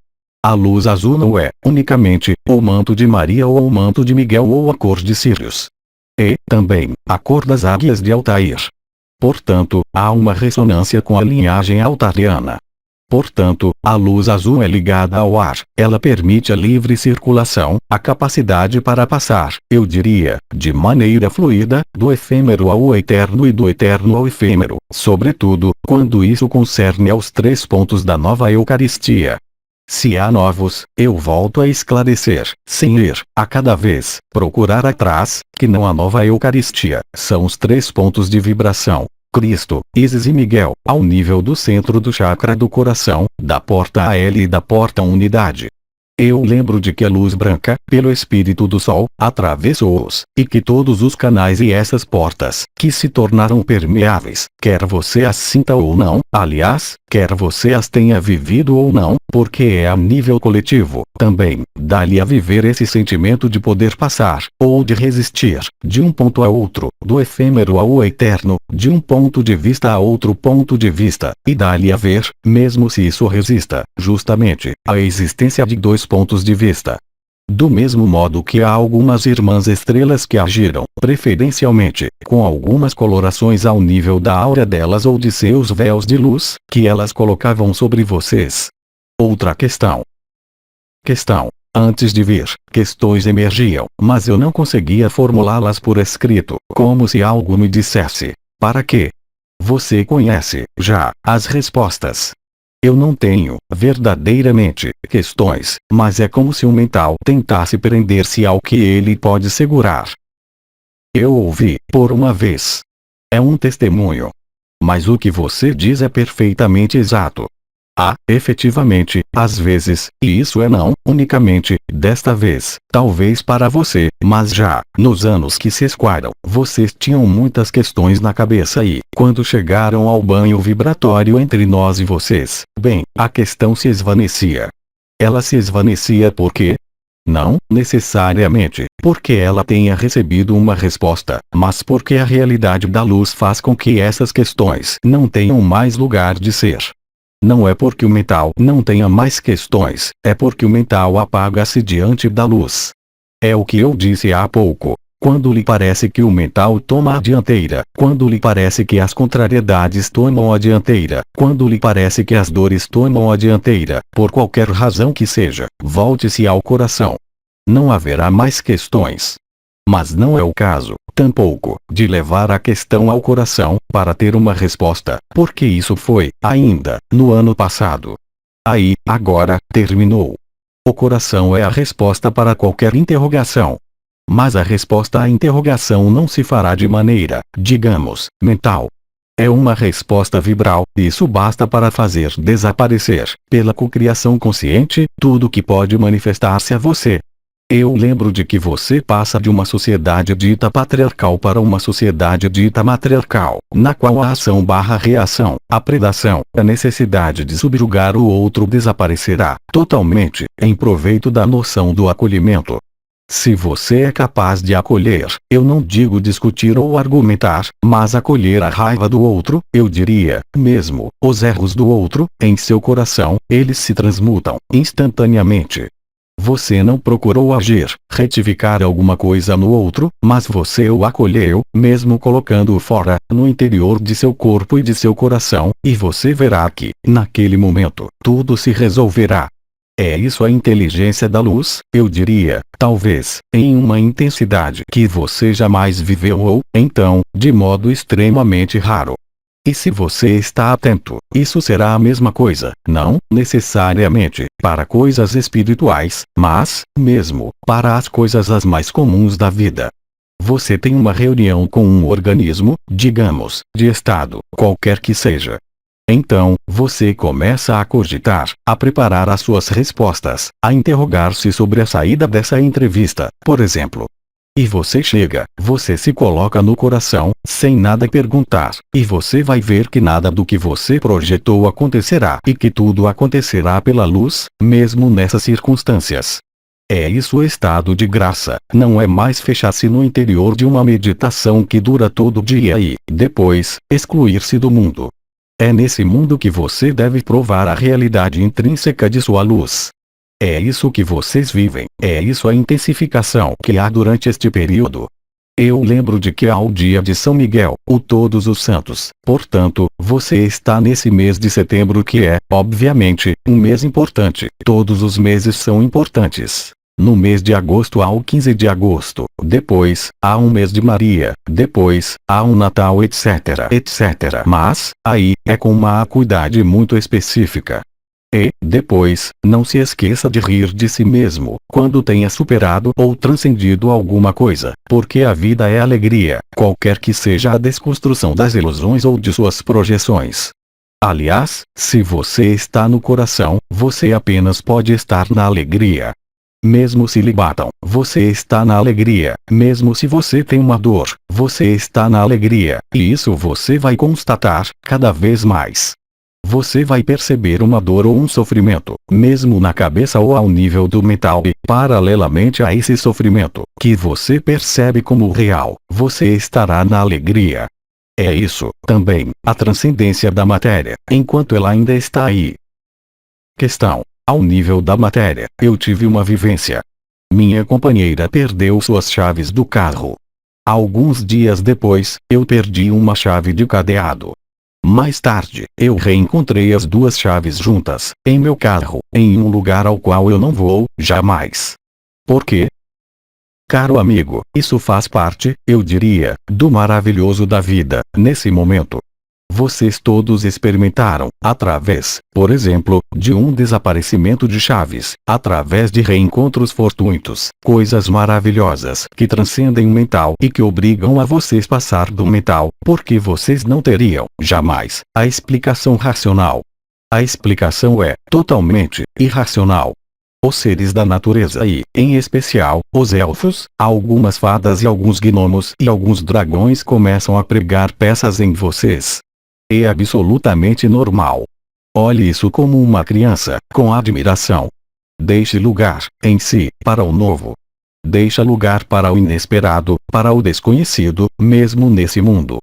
A luz azul não é, unicamente, o manto de Maria ou o manto de Miguel ou a cor de Sírios. E, também, a cor das águias de Altair. Portanto, há uma ressonância com a linhagem altariana. Portanto, a luz azul é ligada ao ar, ela permite a livre circulação, a capacidade para passar, eu diria, de maneira fluida, do efêmero ao eterno e do eterno ao efêmero, sobretudo, quando isso concerne aos 3 pontos da nova Eucaristia. Se há novos, eu volto a esclarecer, sem ir, a cada vez, procurar atrás, que não há nova Eucaristia, são os 3 pontos de vibração. Cristo, Ísis e Miguel, ao nível do centro do chakra do coração, da porta AL e da porta unidade. Eu lembro de que a luz branca, pelo espírito do Sol, atravessou-os, e que todos os canais e essas portas, que se tornaram permeáveis, quer você as sinta ou não, aliás, quer você as tenha vivido ou não, porque é a nível coletivo, também, dá-lhe a viver esse sentimento de poder passar, ou de resistir, de um ponto a outro, do efêmero ao eterno, de um ponto de vista a outro ponto de vista, e dá-lhe a ver, mesmo se isso resista, justamente, a existência de 2 pontos de vista. Do mesmo modo que há algumas irmãs estrelas que agiram, preferencialmente, com algumas colorações ao nível da aura delas ou de seus véus de luz, que elas colocavam sobre vocês. Outra questão. Antes de vir, questões emergiam, mas eu não conseguia formulá-las por escrito, como se algo me dissesse: para quê? Você conhece, já, as respostas. Eu não tenho, verdadeiramente, questões, mas é como se o mental tentasse prender-se ao que ele pode segurar. Eu ouvi, por uma vez. É um testemunho. Mas o que você diz é perfeitamente exato. Há, efetivamente, às vezes, e isso é não, unicamente, desta vez, talvez para você, mas já, nos anos que se esquadram, vocês tinham muitas questões na cabeça e, quando chegaram ao banho vibratório entre nós e vocês, bem, a questão se esvanecia. Ela se esvanecia porque? Não, necessariamente, porque ela tenha recebido uma resposta, mas porque a realidade da luz faz com que essas questões não tenham mais lugar de ser. Não é porque o mental não tenha mais questões, é porque o mental apaga-se diante da luz. É o que eu disse há pouco. Quando lhe parece que o mental toma a dianteira, quando lhe parece que as contrariedades tomam a dianteira, quando lhe parece que as dores tomam a dianteira, por qualquer razão que seja, volte-se ao coração. Não haverá mais questões. Mas não é o caso, tampouco, de levar a questão ao coração, para ter uma resposta, porque isso foi, ainda, no ano passado. Aí, agora, terminou. O coração é a resposta para qualquer interrogação. Mas a resposta à interrogação não se fará de maneira, digamos, mental. É uma resposta vibral, isso basta para fazer desaparecer, pela cocriação consciente, tudo que pode manifestar-se a você. Eu lembro de que você passa de uma sociedade dita patriarcal para uma sociedade dita matriarcal, na qual a ação/reação, a predação, a necessidade de subjugar o outro desaparecerá, totalmente, em proveito da noção do acolhimento. Se você é capaz de acolher, eu não digo discutir ou argumentar, mas acolher a raiva do outro, eu diria, mesmo, os erros do outro, em seu coração, eles se transmutam, instantaneamente. Você não procurou agir, retificar alguma coisa no outro, mas você o acolheu, mesmo colocando-o fora, no interior de seu corpo e de seu coração, e você verá que, naquele momento, tudo se resolverá. É isso a inteligência da luz, eu diria, talvez, em uma intensidade que você jamais viveu ou, então, de modo extremamente raro. E se você está atento, isso será a mesma coisa, não, necessariamente, para coisas espirituais, mas, mesmo, para as coisas as mais comuns da vida. Você tem uma reunião com um organismo, digamos, de estado, qualquer que seja. Então, você começa a cogitar, a preparar as suas respostas, a interrogar-se sobre a saída dessa entrevista, por exemplo. E você chega, você se coloca no coração, sem nada perguntar, e você vai ver que nada do que você projetou acontecerá e que tudo acontecerá pela luz, mesmo nessas circunstâncias. É isso o estado de graça, não é mais fechar-se no interior de uma meditação que dura todo o dia e, depois, excluir-se do mundo. É nesse mundo que você deve provar a realidade intrínseca de sua luz. É isso que vocês vivem, é isso a intensificação que há durante este período. Eu lembro de que há o dia de São Miguel, o Todos os Santos, portanto, você está nesse mês de setembro que é, obviamente, um mês importante, todos os meses são importantes. No mês de agosto há o 15 de agosto, depois, há um mês de Maria, depois, há um Natal etc, etc. Mas, aí, é com uma acuidade muito específica. E, depois, não se esqueça de rir de si mesmo, quando tenha superado ou transcendido alguma coisa, porque a vida é alegria, qualquer que seja a desconstrução das ilusões ou de suas projeções. Aliás, se você está no coração, você apenas pode estar na alegria. Mesmo se lhe batam, você está na alegria, mesmo se você tem uma dor, você está na alegria, e isso você vai constatar, cada vez mais. Você vai perceber uma dor ou um sofrimento, mesmo na cabeça ou ao nível do mental e, paralelamente a esse sofrimento, que você percebe como real, você estará na alegria. É isso, também, a transcendência da matéria, enquanto ela ainda está aí. Questão. Ao nível da matéria, eu tive uma vivência. Minha companheira perdeu suas chaves do carro. Alguns dias depois, eu perdi uma chave de cadeado. Mais tarde, eu reencontrei as duas chaves juntas, em meu carro, em um lugar ao qual eu não vou, jamais. Por quê? Caro amigo, isso faz parte, eu diria, do maravilhoso da vida, nesse momento. Vocês todos experimentaram, através, por exemplo, de um desaparecimento de chaves, através de reencontros fortuitos, coisas maravilhosas que transcendem o mental e que obrigam a vocês passar do mental, porque vocês não teriam, jamais, a explicação racional. A explicação é, totalmente, irracional. Os seres da natureza e, em especial, os elfos, algumas fadas e alguns gnomos e alguns dragões começam a pregar peças em vocês. É absolutamente normal. Olhe isso como uma criança, com admiração. Deixe lugar, em si, para o novo. Deixa lugar para o inesperado, para o desconhecido, mesmo nesse mundo.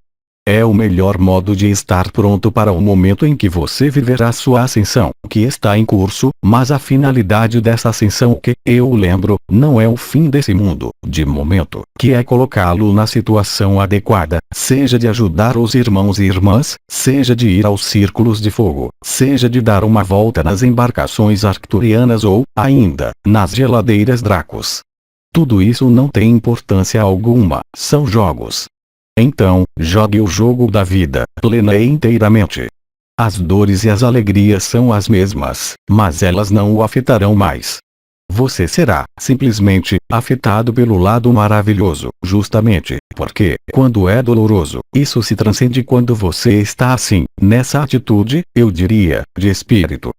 É o melhor modo de estar pronto para o momento em que você viverá sua ascensão, que está em curso, mas a finalidade dessa ascensão que, eu lembro, não é o fim desse mundo, de momento, que é colocá-lo na situação adequada, seja de ajudar os irmãos e irmãs, seja de ir aos círculos de fogo, seja de dar uma volta nas embarcações arcturianas ou, ainda, nas geladeiras Dracos. Tudo isso não tem importância alguma, são jogos. Então, jogue o jogo da vida, plena e inteiramente. As dores e as alegrias são as mesmas, mas elas não o afetarão mais. Você será, simplesmente, afetado pelo lado maravilhoso, justamente, porque, quando é doloroso, isso se transcende quando você está assim, nessa atitude, eu diria, de espírito.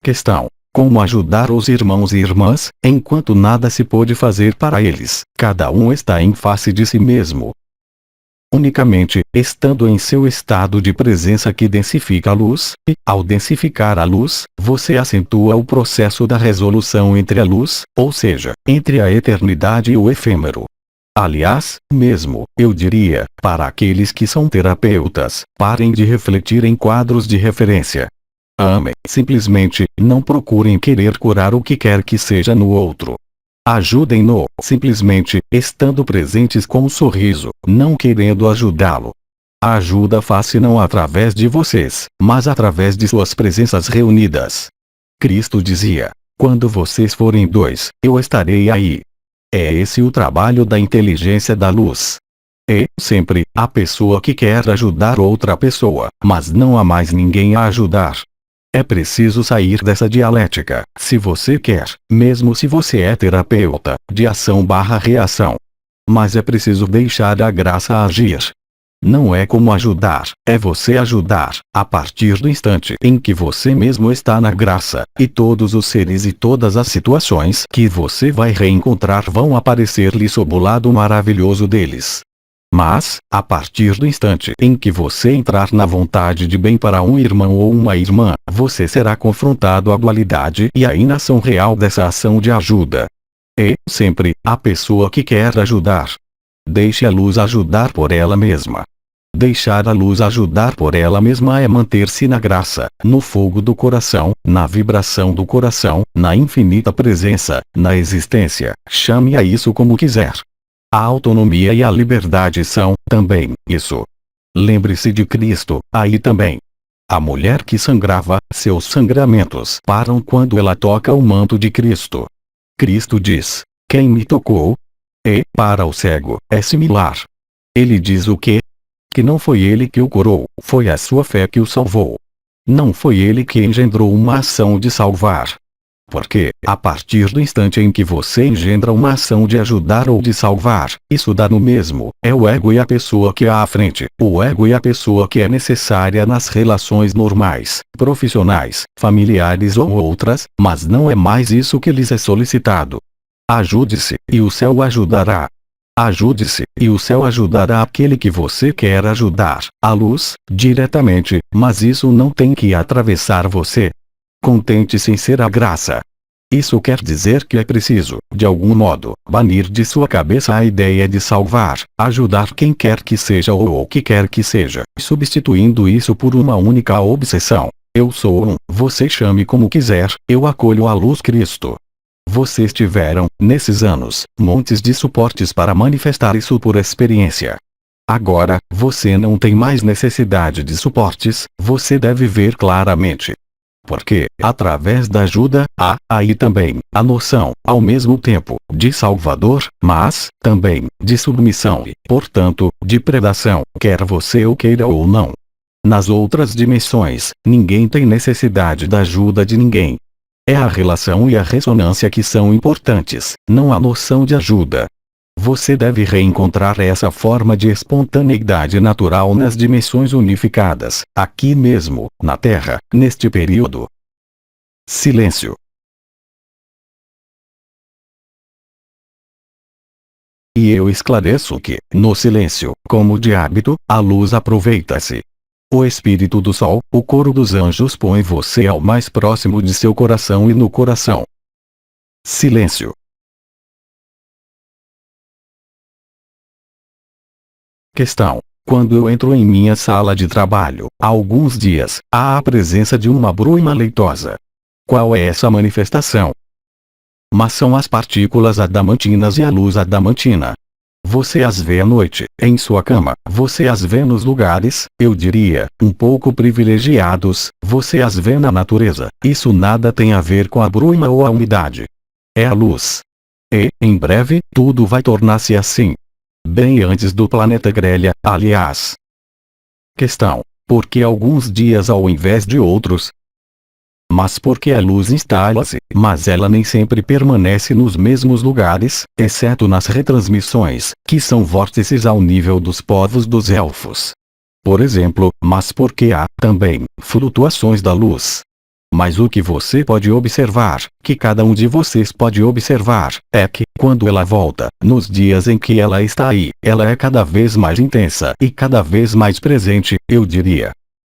Questão: como ajudar os irmãos e irmãs, enquanto nada se pôde fazer para eles, cada um está em face de si mesmo. Unicamente, estando em seu estado de presença que densifica a luz, e, ao densificar a luz, você acentua o processo da resolução entre a luz, ou seja, entre a eternidade e o efêmero. Aliás, mesmo, eu diria, para aqueles que são terapeutas, parem de refletir em quadros de referência. Amem, simplesmente, não procurem querer curar o que quer que seja no outro. Ajudem-no, simplesmente, estando presentes com um sorriso, não querendo ajudá-lo. A ajuda faz-se não através de vocês, mas através de suas presenças reunidas. Cristo dizia: quando vocês forem dois, eu estarei aí. É esse o trabalho da inteligência da luz. É, sempre, a pessoa que quer ajudar outra pessoa, mas não há mais ninguém a ajudar. É preciso sair dessa dialética, se você quer, mesmo se você é terapeuta, de ação/reação. Mas é preciso deixar a graça agir. Não é como ajudar, é você ajudar, a partir do instante em que você mesmo está na graça, e todos os seres e todas as situações que você vai reencontrar vão aparecer-lhe sob o lado maravilhoso deles. Mas, a partir do instante em que você entrar na vontade de bem para um irmão ou uma irmã, você será confrontado à dualidade e à inação real dessa ação de ajuda. É, sempre, a pessoa que quer ajudar. Deixe a luz ajudar por ela mesma. Deixar a luz ajudar por ela mesma é manter-se na graça, no fogo do coração, na vibração do coração, na infinita presença, na existência, chame a isso como quiser. A autonomia e a liberdade são, também, isso. Lembre-se de Cristo, aí também. A mulher que sangrava, seus sangramentos param quando ela toca o manto de Cristo. Cristo diz: quem me tocou? E, para o cego, é similar. Ele diz o quê? Que não foi ele que o curou, foi a sua fé que o salvou. Não foi ele que engendrou uma ação de salvar. Porque, a partir do instante em que você engendra uma ação de ajudar ou de salvar, isso dá no mesmo, é o ego e a pessoa que há à frente, o ego e a pessoa que é necessária nas relações normais, profissionais, familiares ou outras, mas não é mais isso que lhes é solicitado. Ajude-se, e o céu ajudará. Ajude-se, e o céu ajudará aquele que você quer ajudar, a luz, diretamente, mas isso não tem que atravessar você. Contente-se em ser a graça. Isso quer dizer que é preciso, de algum modo, banir de sua cabeça a ideia de salvar, ajudar quem quer que seja ou o que quer que seja, substituindo isso por uma única obsessão. Eu sou você chame como quiser, eu acolho a luz Cristo. Vocês tiveram, nesses anos, montes de suportes para manifestar isso por experiência. Agora, você não tem mais necessidade de suportes, você deve ver claramente. Porque, através da ajuda, há, aí também, a noção, ao mesmo tempo, de salvador, mas, também, de submissão e, portanto, de predação, quer você o queira ou não. Nas outras dimensões, ninguém tem necessidade da ajuda de ninguém. É a relação e a ressonância que são importantes, não a noção de ajuda. Você deve reencontrar essa forma de espontaneidade natural nas dimensões unificadas, aqui mesmo, na Terra, neste período. Silêncio. E eu esclareço que, no silêncio, como de hábito, a luz aproveita-se. O espírito do sol, o coro dos anjos põe você ao mais próximo de seu coração e no coração. Silêncio. Questão: Quando eu entro em minha sala de trabalho, há alguns dias, há a presença de uma bruma leitosa. Qual é essa manifestação? Mas são as partículas adamantinas e a luz adamantina. Você as vê à noite, em sua cama, você as vê nos lugares, eu diria, um pouco privilegiados, você as vê na natureza. Isso nada tem a ver com a bruma ou a umidade. É a luz. E, em breve, tudo vai tornar-se assim. Bem antes do planeta grelha, aliás. Questão: por que alguns dias ao invés de outros? Mas porque a luz instala-se, mas ela nem sempre permanece nos mesmos lugares, exceto nas retransmissões, que são vórtices ao nível dos povos dos elfos. Por exemplo, mas porque há, também, flutuações da luz. Mas o que você pode observar, que cada um de vocês pode observar, é que, quando ela volta, nos dias em que ela está aí, ela é cada vez mais intensa e cada vez mais presente, eu diria.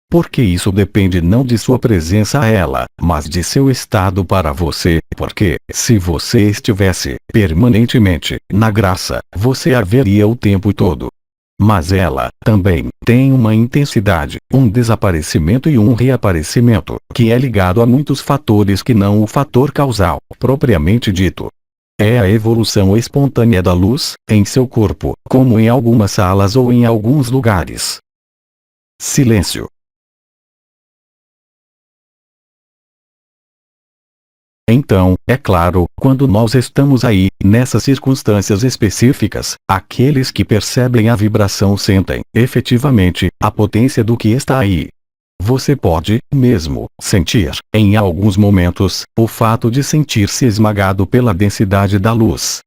Porque isso depende não de sua presença a ela, mas de seu estado para você, porque, se você estivesse, permanentemente, na graça, você a veria o tempo todo. Mas ela, também, tem uma intensidade, um desaparecimento e um reaparecimento, que é ligado a muitos fatores que não o fator causal, propriamente dito. É a evolução espontânea da luz, em seu corpo, como em algumas salas ou em alguns lugares. Silêncio. Então, é claro, quando nós estamos aí, nessas circunstâncias específicas, aqueles que percebem a vibração sentem, efetivamente, a potência do que está aí. Você pode, mesmo, sentir, em alguns momentos, o fato de sentir-se esmagado pela densidade da luz.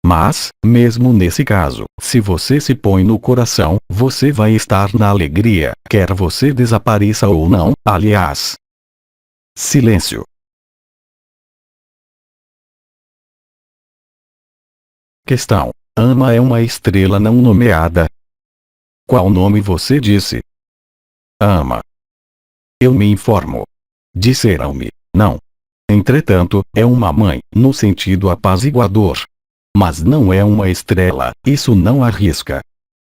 Mas, mesmo nesse caso, se você se põe no coração, você vai estar na alegria, quer você desapareça ou não, aliás. Silêncio. Questão: Ama é uma estrela não nomeada. Qual nome você disse? Ama. Eu me informo. Disseram-me, não. Entretanto, é uma mãe, no sentido apaziguador. Mas não é uma estrela, isso não arrisca.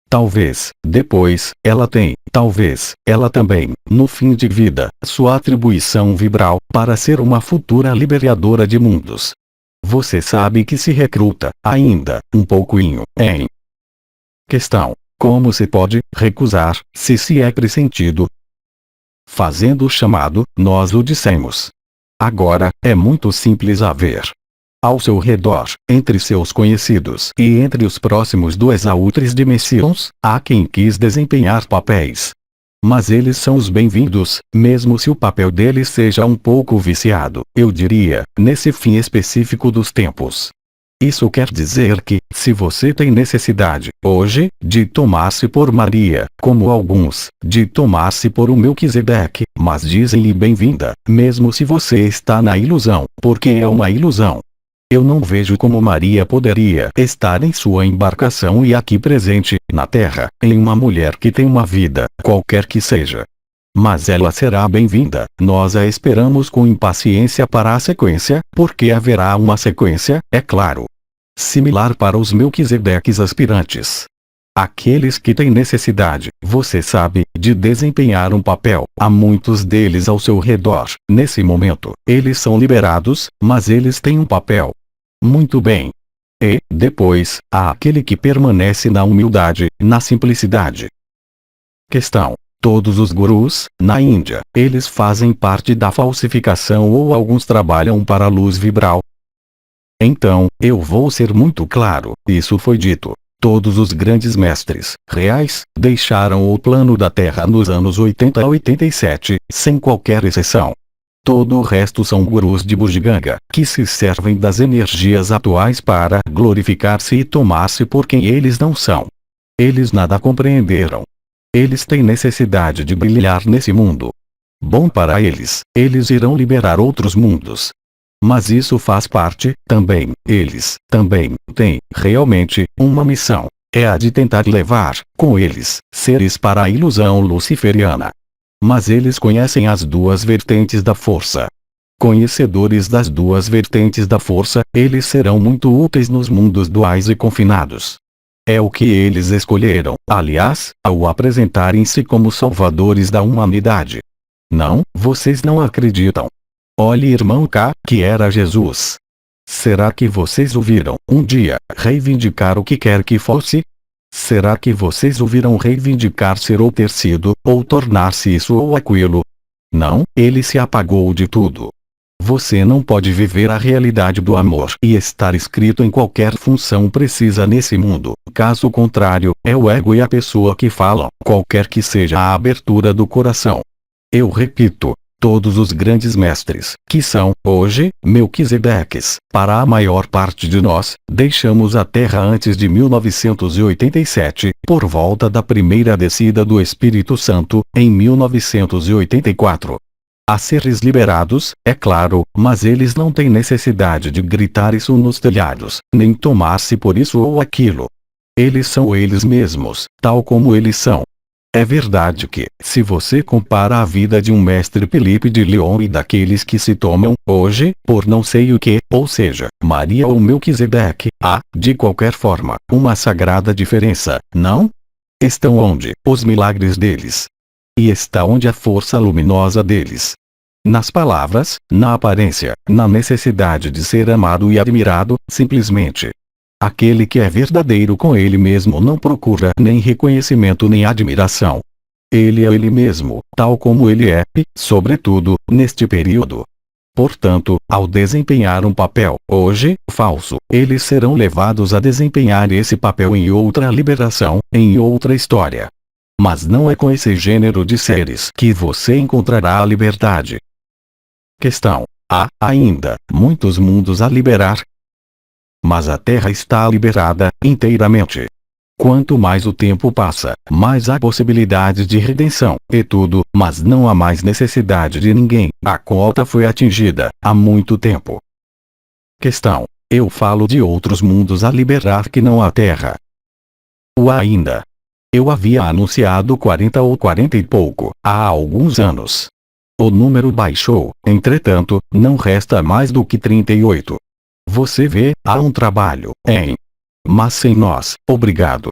Talvez, depois, ela tem, talvez, ela também, no fim de vida, sua atribuição vibral, para ser uma futura liberadora de mundos. Você sabe que se recruta, ainda, um pouquinho, em. Questão: como se pode recusar, se é pressentido? Fazendo o chamado, nós o dissemos. Agora, é muito simples haver. Ao seu redor, entre seus conhecidos e entre os próximos do exaútres de Messias, há quem quis desempenhar papéis. Mas eles são os bem-vindos, mesmo se o papel deles seja um pouco viciado, eu diria, nesse fim específico dos tempos. Isso quer dizer que, se você tem necessidade, hoje, de tomar-se por Maria, como alguns, de tomar-se por o Melquisedeque, mas dizem-lhe bem-vinda, mesmo se você está na ilusão, porque é uma ilusão. Eu não vejo como Maria poderia estar em sua embarcação e aqui presente, na Terra, em uma mulher que tem uma vida, qualquer que seja. Mas ela será bem-vinda, nós a esperamos com impaciência para a sequência, porque haverá uma sequência, é claro. Similar para os Melquisedeques aspirantes. Aqueles que têm necessidade, você sabe, de desempenhar um papel, há muitos deles ao seu redor, nesse momento, eles são liberados, mas eles têm um papel. Muito bem. E, depois, há aquele que permanece na humildade, na simplicidade. Questão: todos os gurus, na Índia, eles fazem parte da falsificação ou alguns trabalham para a luz vibral? Então, eu vou ser muito claro, isso foi dito. Todos os grandes mestres, reais, deixaram o plano da Terra nos anos 80 a 87, sem qualquer exceção. Todo o resto são gurus de bugiganga, que se servem das energias atuais para glorificar-se e tomar-se por quem eles não são. Eles nada compreenderam. Eles têm necessidade de brilhar nesse mundo. Bom para eles, eles irão liberar outros mundos. Mas isso faz parte, também, eles, também, têm, realmente, uma missão. É a de tentar levar, com eles, seres para a ilusão luciferiana. Mas eles conhecem as duas vertentes da força. Conhecedores das duas vertentes da força, eles serão muito úteis nos mundos duais e confinados. É o que eles escolheram, aliás, ao apresentarem-se como salvadores da humanidade. Não, vocês não acreditam. Olhe irmão K, que era Jesus. Será que vocês ouviram, um dia, reivindicar o que quer que fosse? Será que vocês ouviram reivindicar ser ou ter sido, ou tornar-se isso ou aquilo? Não, ele se apagou de tudo. Você não pode viver a realidade do amor e estar inscrito em qualquer função precisa nesse mundo. Caso contrário, é o ego e a pessoa que falam, qualquer que seja a abertura do coração. Eu repito, todos os grandes mestres, que são, hoje, Melquisedeques, para a maior parte de nós, deixamos a Terra antes de 1987, por volta da primeira descida do Espírito Santo, em 1984. A seres liberados, é claro, mas eles não têm necessidade de gritar isso nos telhados, nem tomar-se por isso ou aquilo. Eles são eles mesmos, tal como eles são. É verdade que, se você compara a vida de um mestre Felipe de León e daqueles que se tomam, hoje, por não sei o que, ou seja, Maria ou Melquisedeque, há, de qualquer forma, uma sagrada diferença, não? Estão onde, os milagres deles? E está onde a força luminosa deles? Nas palavras, na aparência, na necessidade de ser amado e admirado, simplesmente. Aquele que é verdadeiro com ele mesmo não procura nem reconhecimento nem admiração. Ele é ele mesmo, tal como ele é, e, sobretudo, neste período. Portanto, ao desempenhar um papel, hoje, falso, eles serão levados a desempenhar esse papel em outra liberação, em outra história. Mas não é com esse gênero de seres que você encontrará a liberdade. Questão: há, ainda, muitos mundos a liberar? Mas a Terra está liberada, inteiramente. Quanto mais o tempo passa, mais há possibilidades de redenção, e tudo, mas não há mais necessidade de ninguém, a cota foi atingida, há muito tempo. Questão: eu falo de outros mundos a liberar que não a Terra. O ainda. Eu havia anunciado 40 ou 40 e pouco, há alguns anos. O número baixou, entretanto, não resta mais do que 38. Você vê, há um trabalho, hein? Mas sem nós, obrigado.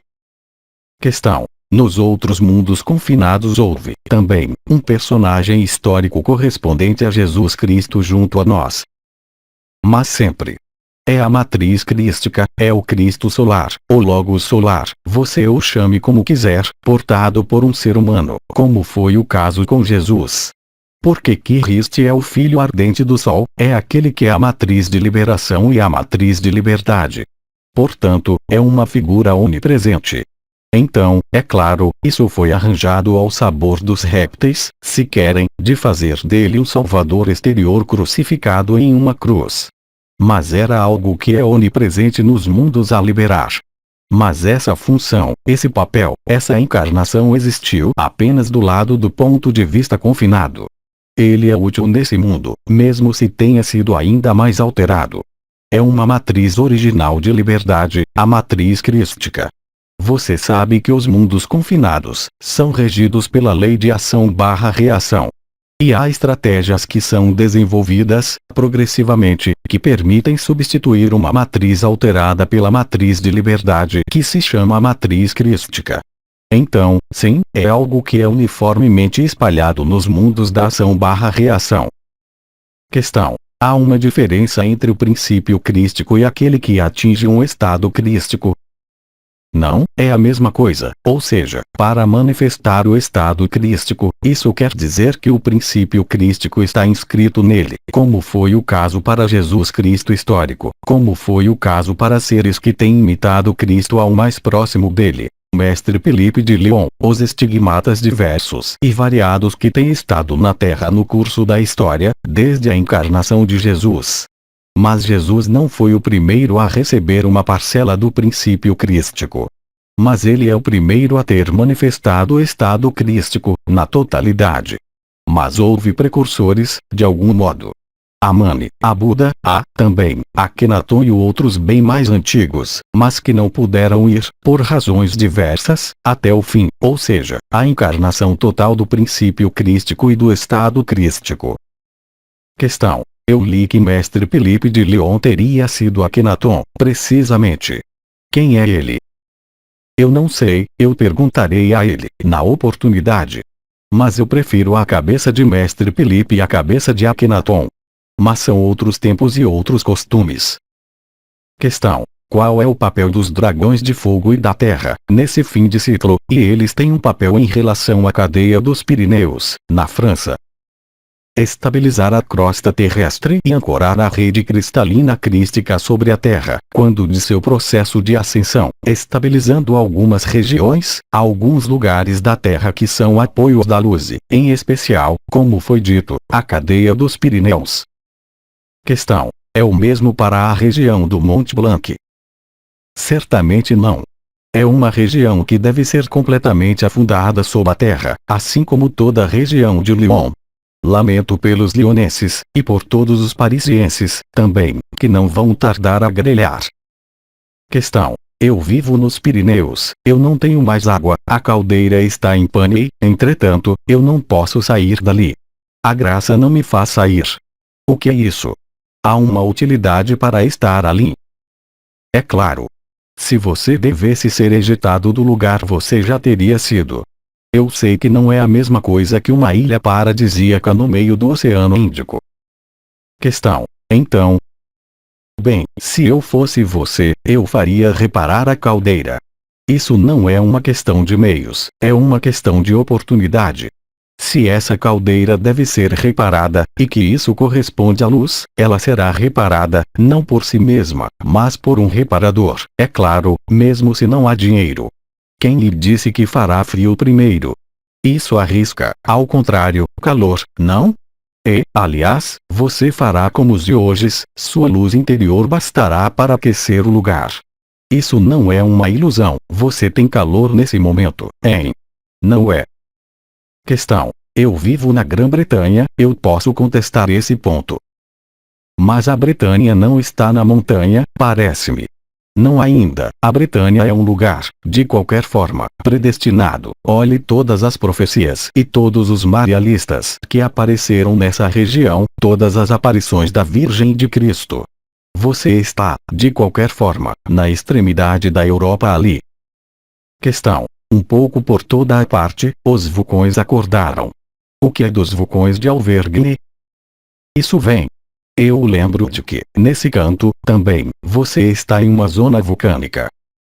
Questão: nos outros mundos confinados houve, também, um personagem histórico correspondente a Jesus Cristo junto a nós. Mas sempre. É a matriz crística, é o Cristo solar, o Logos solar, você o chame como quiser, portado por um ser humano, como foi o caso com Jesus. Porque Cristo é o Filho ardente do Sol, é aquele que é a matriz de liberação e a matriz de liberdade. Portanto, é uma figura onipresente. Então, é claro, isso foi arranjado ao sabor dos répteis, se querem, de fazer dele um salvador exterior crucificado em uma cruz. Mas era algo que é onipresente nos mundos a liberar. Mas essa função, esse papel, essa encarnação existiu apenas do lado do ponto de vista confinado. Ele é útil nesse mundo, mesmo se tenha sido ainda mais alterado. É uma matriz original de liberdade, a matriz crística. Você sabe que os mundos confinados são regidos pela lei de ação/reação. E há estratégias que são desenvolvidas, progressivamente, que permitem substituir uma matriz alterada pela matriz de liberdade que se chama matriz crística. Então, sim, é algo que é uniformemente espalhado nos mundos da ação/reação. Questão: há uma diferença entre o princípio crístico e aquele que atinge um estado crístico? Não, é a mesma coisa, ou seja, para manifestar o estado crístico, isso quer dizer que o princípio crístico está inscrito nele, como foi o caso para Jesus Cristo histórico, como foi o caso para seres que têm imitado Cristo ao mais próximo dele. Mestre Felipe de León, os estigmatas diversos e variados que têm estado na Terra no curso da história, desde a encarnação de Jesus. Mas Jesus não foi o primeiro a receber uma parcela do princípio crístico. Mas ele é o primeiro a ter manifestado o estado crístico, na totalidade. Mas houve precursores, de algum modo. A Mani, a Buda, também, Akhenaton e outros bem mais antigos, mas que não puderam ir, por razões diversas, até o fim, ou seja, a encarnação total do princípio crístico e do estado crístico. Questão: eu li que Mestre Felipe de León teria sido Akhenaton, precisamente. Quem é ele? Eu não sei, eu perguntarei a ele, na oportunidade. Mas eu prefiro a cabeça de Mestre Filipe e a cabeça de Akhenaton. Mas são outros tempos e outros costumes. Questão: qual é o papel dos dragões de fogo e da terra, nesse fim de ciclo, e eles têm um papel em relação à cadeia dos Pirineus, na França? Estabilizar a crosta terrestre e ancorar a rede cristalina crística sobre a Terra, quando de seu processo de ascensão, estabilizando algumas regiões, alguns lugares da Terra que são apoios da luz, em especial, como foi dito, a cadeia dos Pirineus. Questão: é o mesmo para a região do Mont Blanc? Certamente não. É uma região que deve ser completamente afundada sob a terra, assim como toda a região de Lyon. Lamento pelos lionenses, e por todos os parisienses, também, que não vão tardar a grelhar. Questão: eu vivo nos Pirineus, eu não tenho mais água, a caldeira está em pane, entretanto, eu não posso sair dali. A graça não me faz sair. O que é isso? Há uma utilidade para estar ali. É claro. Se você devesse ser ejetado do lugar, você já teria sido. Eu sei que não é a mesma coisa que uma ilha paradisíaca no meio do Oceano Índico. Questão: então, bem, se eu fosse você, eu faria reparar a caldeira. Isso não é uma questão de meios, é uma questão de oportunidade. Se essa caldeira deve ser reparada, e que isso corresponde à luz, ela será reparada, não por si mesma, mas por um reparador, é claro, mesmo se não há dinheiro. Quem lhe disse que fará frio primeiro? Isso arrisca, ao contrário, calor, não? E, aliás, você fará como os dioses, sua luz interior bastará para aquecer o lugar. Isso não é uma ilusão, você tem calor nesse momento, hein? Não é? Questão: eu vivo na Grã-Bretanha, eu posso contestar esse ponto. Mas a Bretanha não está na montanha, parece-me. Não ainda, a Bretanha é um lugar, de qualquer forma, predestinado. Olhe todas as profecias e todos os marialistas que apareceram nessa região, todas as aparições da Virgem de Cristo. Você está, de qualquer forma, na extremidade da Europa ali. Questão: um pouco por toda a parte, os vulcões acordaram. O que é dos vulcões de Auvergne? Isso vem. Eu lembro de que, nesse canto, também, você está em uma zona vulcânica.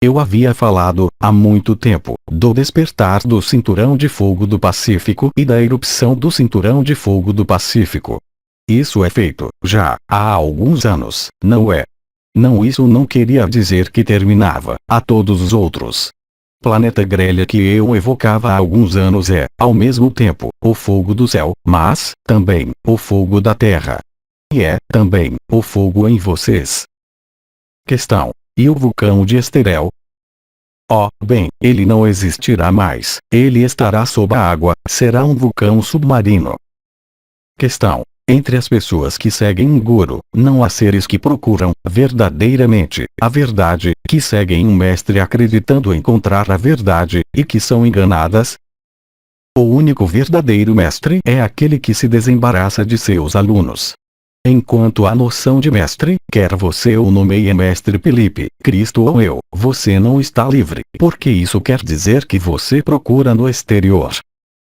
Eu havia falado, há muito tempo, do despertar do Cinturão de Fogo do Pacífico e da erupção do Cinturão de Fogo do Pacífico. Isso é feito, já, há alguns anos, não é? Não, isso não queria dizer que terminava, a todos os outros. Planeta grelha que eu evocava há alguns anos é, ao mesmo tempo, o fogo do céu, mas, também, o fogo da terra. E é, também, o fogo em vocês. Questão: e o vulcão de Esterel? Oh, bem, ele não existirá mais, ele estará sob a água, será um vulcão submarino. Questão: entre as pessoas que seguem um guru, não há seres que procuram, verdadeiramente, a verdade, que seguem um mestre acreditando encontrar a verdade, e que são enganadas? O único verdadeiro mestre é aquele que se desembaraça de seus alunos. Enquanto a noção de mestre, quer você o nomeie Mestre Filipe, Cristo ou eu, você não está livre, porque isso quer dizer que você procura no exterior.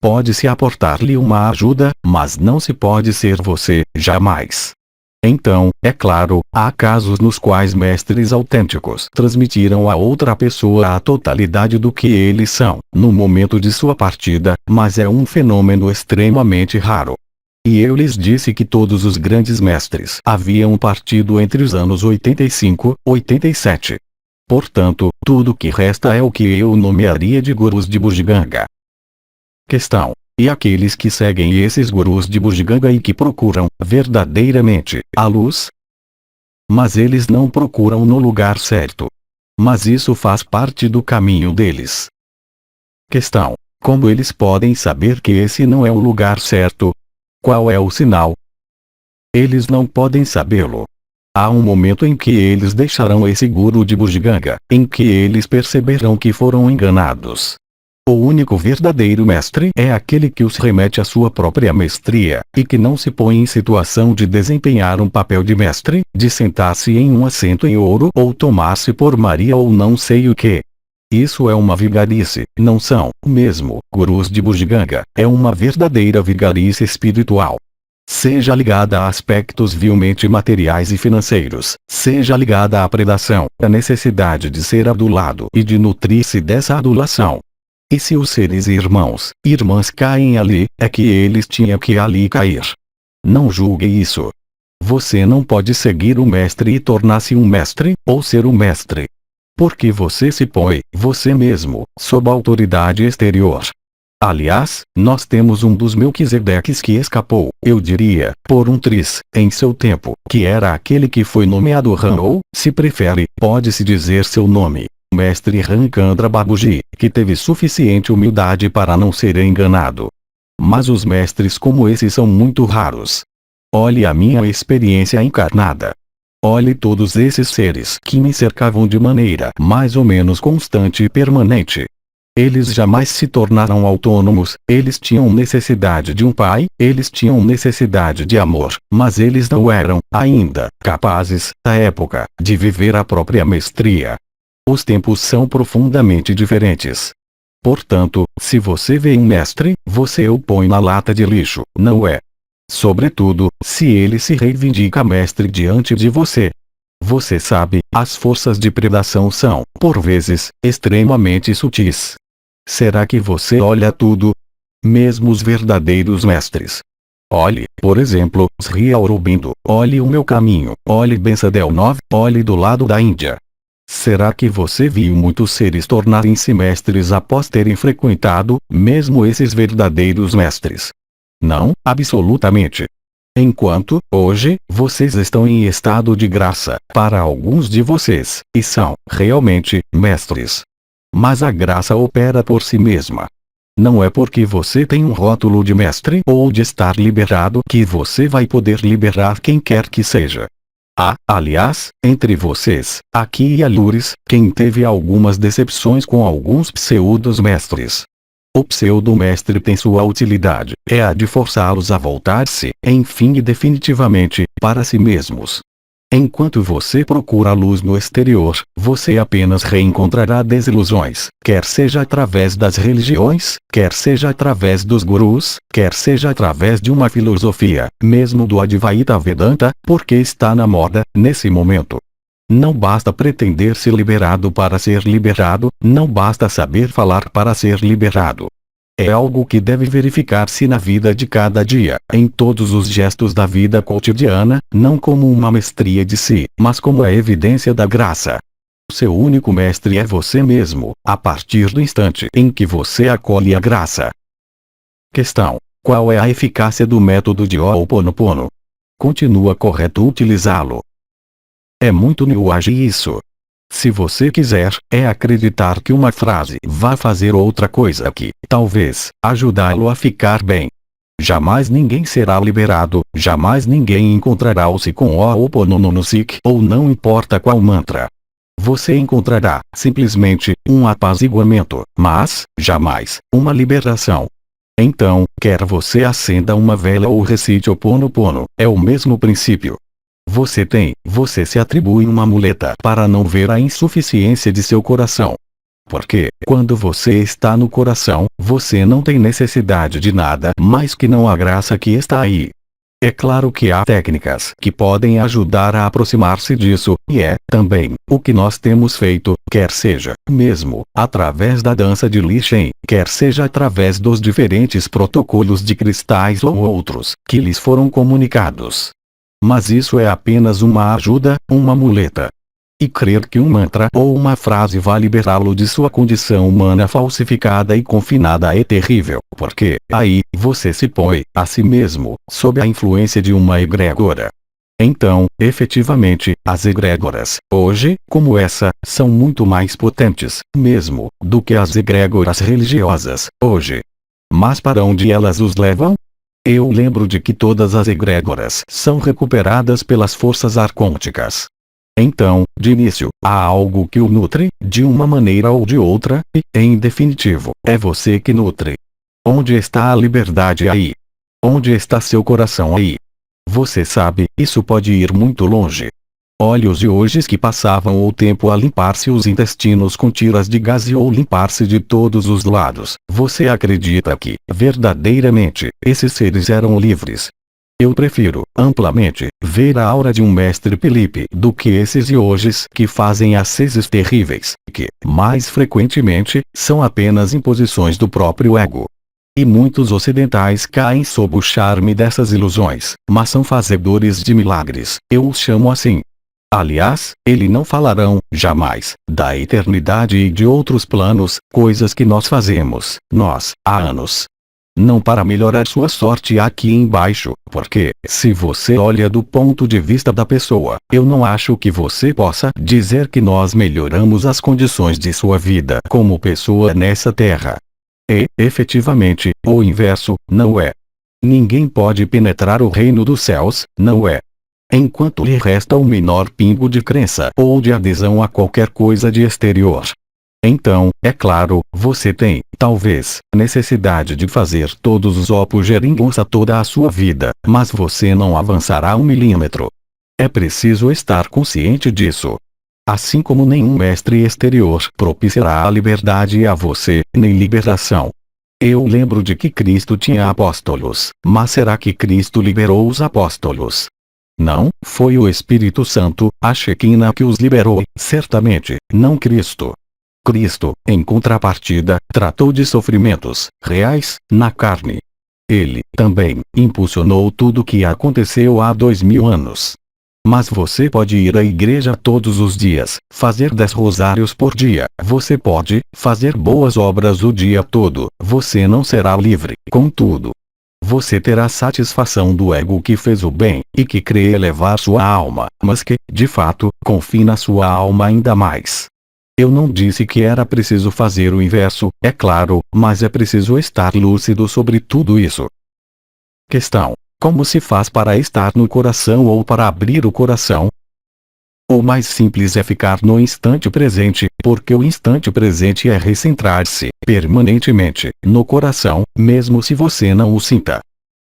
Pode-se aportar-lhe uma ajuda, mas não se pode ser você, jamais. Então, é claro, há casos nos quais mestres autênticos transmitiram a outra pessoa a totalidade do que eles são, no momento de sua partida, mas é um fenômeno extremamente raro. E eu lhes disse que todos os grandes mestres haviam partido entre os anos 85 e 87. Portanto, tudo que resta é o que eu nomearia de gurus de bugiganga. Questão: e aqueles que seguem esses gurus de bugiganga e que procuram, verdadeiramente, a luz? Mas eles não procuram no lugar certo. Mas isso faz parte do caminho deles. Questão: como eles podem saber que esse não é o lugar certo? Qual é o sinal? Eles não podem sabê-lo. Há um momento em que eles deixarão esse guru de bugiganga, em que eles perceberão que foram enganados. O único verdadeiro mestre é aquele que os remete à sua própria mestria, e que não se põe em situação de desempenhar um papel de mestre, de sentar-se em um assento em ouro ou tomar-se por Maria ou não sei o que. Isso é uma vigarice, não são, mesmo, gurus de bugiganga, é uma verdadeira vigarice espiritual. Seja ligada a aspectos vilmente materiais e financeiros, seja ligada à predação, à necessidade de ser adulado e de nutrir-se dessa adulação. E se os seres irmãs caem ali, é que eles tinham que ali cair. Não julgue isso. Você não pode seguir o mestre e tornar-se um mestre, ou ser um mestre. Porque você se põe, você mesmo, sob a autoridade exterior. Aliás, nós temos um dos Melquisedeques que escapou, eu diria, por um triz, em seu tempo, que era aquele que foi nomeado Ram ou, se prefere, pode-se dizer seu nome, Mestre Ramchandra Babuji, que teve suficiente humildade para não ser enganado. Mas os mestres como esse são muito raros. Olhe a minha experiência encarnada. Olhe todos esses seres que me cercavam de maneira mais ou menos constante e permanente. Eles jamais se tornaram autônomos, eles tinham necessidade de um pai, eles tinham necessidade de amor, mas eles não eram, ainda, capazes, à época, de viver a própria mestria. Os tempos são profundamente diferentes. Portanto, se você vê um mestre, você o põe na lata de lixo, não é? Sobretudo, se ele se reivindica mestre diante de você. Você sabe, as forças de predação são, por vezes, extremamente sutis. Será que você olha tudo? Mesmo os verdadeiros mestres. Olhe, por exemplo, Sri Aurobindo, olhe o meu caminho, olhe Bensadel 9, olhe do lado da Índia. Será que você viu muitos seres tornarem-se mestres após terem frequentado, mesmo esses verdadeiros mestres? Não, absolutamente. Enquanto, hoje, vocês estão em estado de graça, para alguns de vocês, e são, realmente, mestres. Mas a graça opera por si mesma. Não é porque você tem um rótulo de mestre ou de estar liberado que você vai poder liberar quem quer que seja. Há, aliás, entre vocês, aqui e alures, quem teve algumas decepções com alguns pseudos-mestres. O pseudo-mestre tem sua utilidade, é a de forçá-los a voltar-se, enfim e definitivamente, para si mesmos. Enquanto você procura a luz no exterior, você apenas reencontrará desilusões, quer seja através das religiões, quer seja através dos gurus, quer seja através de uma filosofia, mesmo do Advaita Vedanta, porque está na moda, nesse momento. Não basta pretender ser liberado para ser liberado, não basta saber falar para ser liberado. É algo que deve verificar-se na vida de cada dia, em todos os gestos da vida cotidiana, não como uma mestria de si, mas como a evidência da graça. Seu único mestre é você mesmo, a partir do instante em que você acolhe a graça. Questão: qual é a eficácia do método de Ho'oponopono? Continua correto utilizá-lo? É muito New Age isso. Se você quiser, é acreditar que uma frase vá fazer outra coisa que, talvez, ajudá-lo a ficar bem. Jamais ninguém será liberado, jamais ninguém encontrará-se com Ho'oponopono ou não importa qual mantra. Você encontrará, simplesmente, um apaziguamento, mas, jamais, uma liberação. Então, quer você acenda uma vela ou recite Ho'oponopono, é o mesmo princípio. Você se atribui uma muleta para não ver a insuficiência de seu coração. Porque, quando você está no coração, você não tem necessidade de nada mais que não a graça que está aí. É claro que há técnicas que podem ajudar a aproximar-se disso, e é, também, o que nós temos feito, quer seja, mesmo, através da dança de Li Shen, quer seja através dos diferentes protocolos de cristais ou outros, que lhes foram comunicados. Mas isso é apenas uma ajuda, uma muleta. E crer que um mantra ou uma frase vai liberá-lo de sua condição humana falsificada e confinada é terrível, porque, aí, você se põe, a si mesmo, sob a influência de uma egrégora. Então, efetivamente, as egrégoras, hoje, como essa, são muito mais potentes, mesmo, do que as egrégoras religiosas, hoje. Mas para onde elas os levam? Eu lembro de que todas as egrégoras são recuperadas pelas forças arcônticas. Então, de início, há algo que o nutre, de uma maneira ou de outra, e, em definitivo, é você que nutre. Onde está a liberdade aí? Onde está seu coração aí? Você sabe, isso pode ir muito longe. Olhos de hoje que passavam o tempo a limpar-se os intestinos com tiras de gás ou limpar-se de todos os lados. Você acredita que, verdadeiramente, esses seres eram livres? Eu prefiro, amplamente, ver a aura de um mestre Felipe do que esses de hoje que fazem asceses terríveis, que, mais frequentemente, são apenas imposições do próprio ego. E muitos ocidentais caem sob o charme dessas ilusões, mas são fazedores de milagres, eu os chamo assim. Aliás, eles não falarão, jamais, da eternidade e de outros planos, coisas que nós fazemos, há anos. Não para melhorar sua sorte aqui embaixo, porque, se você olha do ponto de vista da pessoa, eu não acho que você possa dizer que nós melhoramos as condições de sua vida como pessoa nessa terra. E, efetivamente, o inverso, não é. Ninguém pode penetrar o reino dos céus, não é. Enquanto lhe resta o menor pingo de crença ou de adesão a qualquer coisa de exterior. Então, é claro, você tem, talvez, necessidade de fazer todos os opus-geringonça toda a sua vida, mas você não avançará 1 milímetro. É preciso estar consciente disso. Assim como nenhum mestre exterior propiciará a liberdade a você, nem liberação. Eu lembro de que Cristo tinha apóstolos, mas será que Cristo liberou os apóstolos? Não, foi o Espírito Santo, a Shekinah que os liberou, certamente, não Cristo. Cristo, em contrapartida, tratou de sofrimentos reais, na carne. Ele, também, impulsionou tudo o que aconteceu há 2000 anos. Mas você pode ir à igreja todos os dias, fazer 10 rosários por dia, você pode fazer boas obras o dia todo, você não será livre, contudo. Você terá satisfação do ego que fez o bem, e que crê elevar sua alma, mas que, de fato, confina sua alma ainda mais. Eu não disse que era preciso fazer o inverso, é claro, mas é preciso estar lúcido sobre tudo isso. Questão: como se faz para estar no coração ou para abrir o coração? O mais simples é ficar no instante presente, porque o instante presente é recentrar-se, permanentemente, no coração, mesmo se você não o sinta.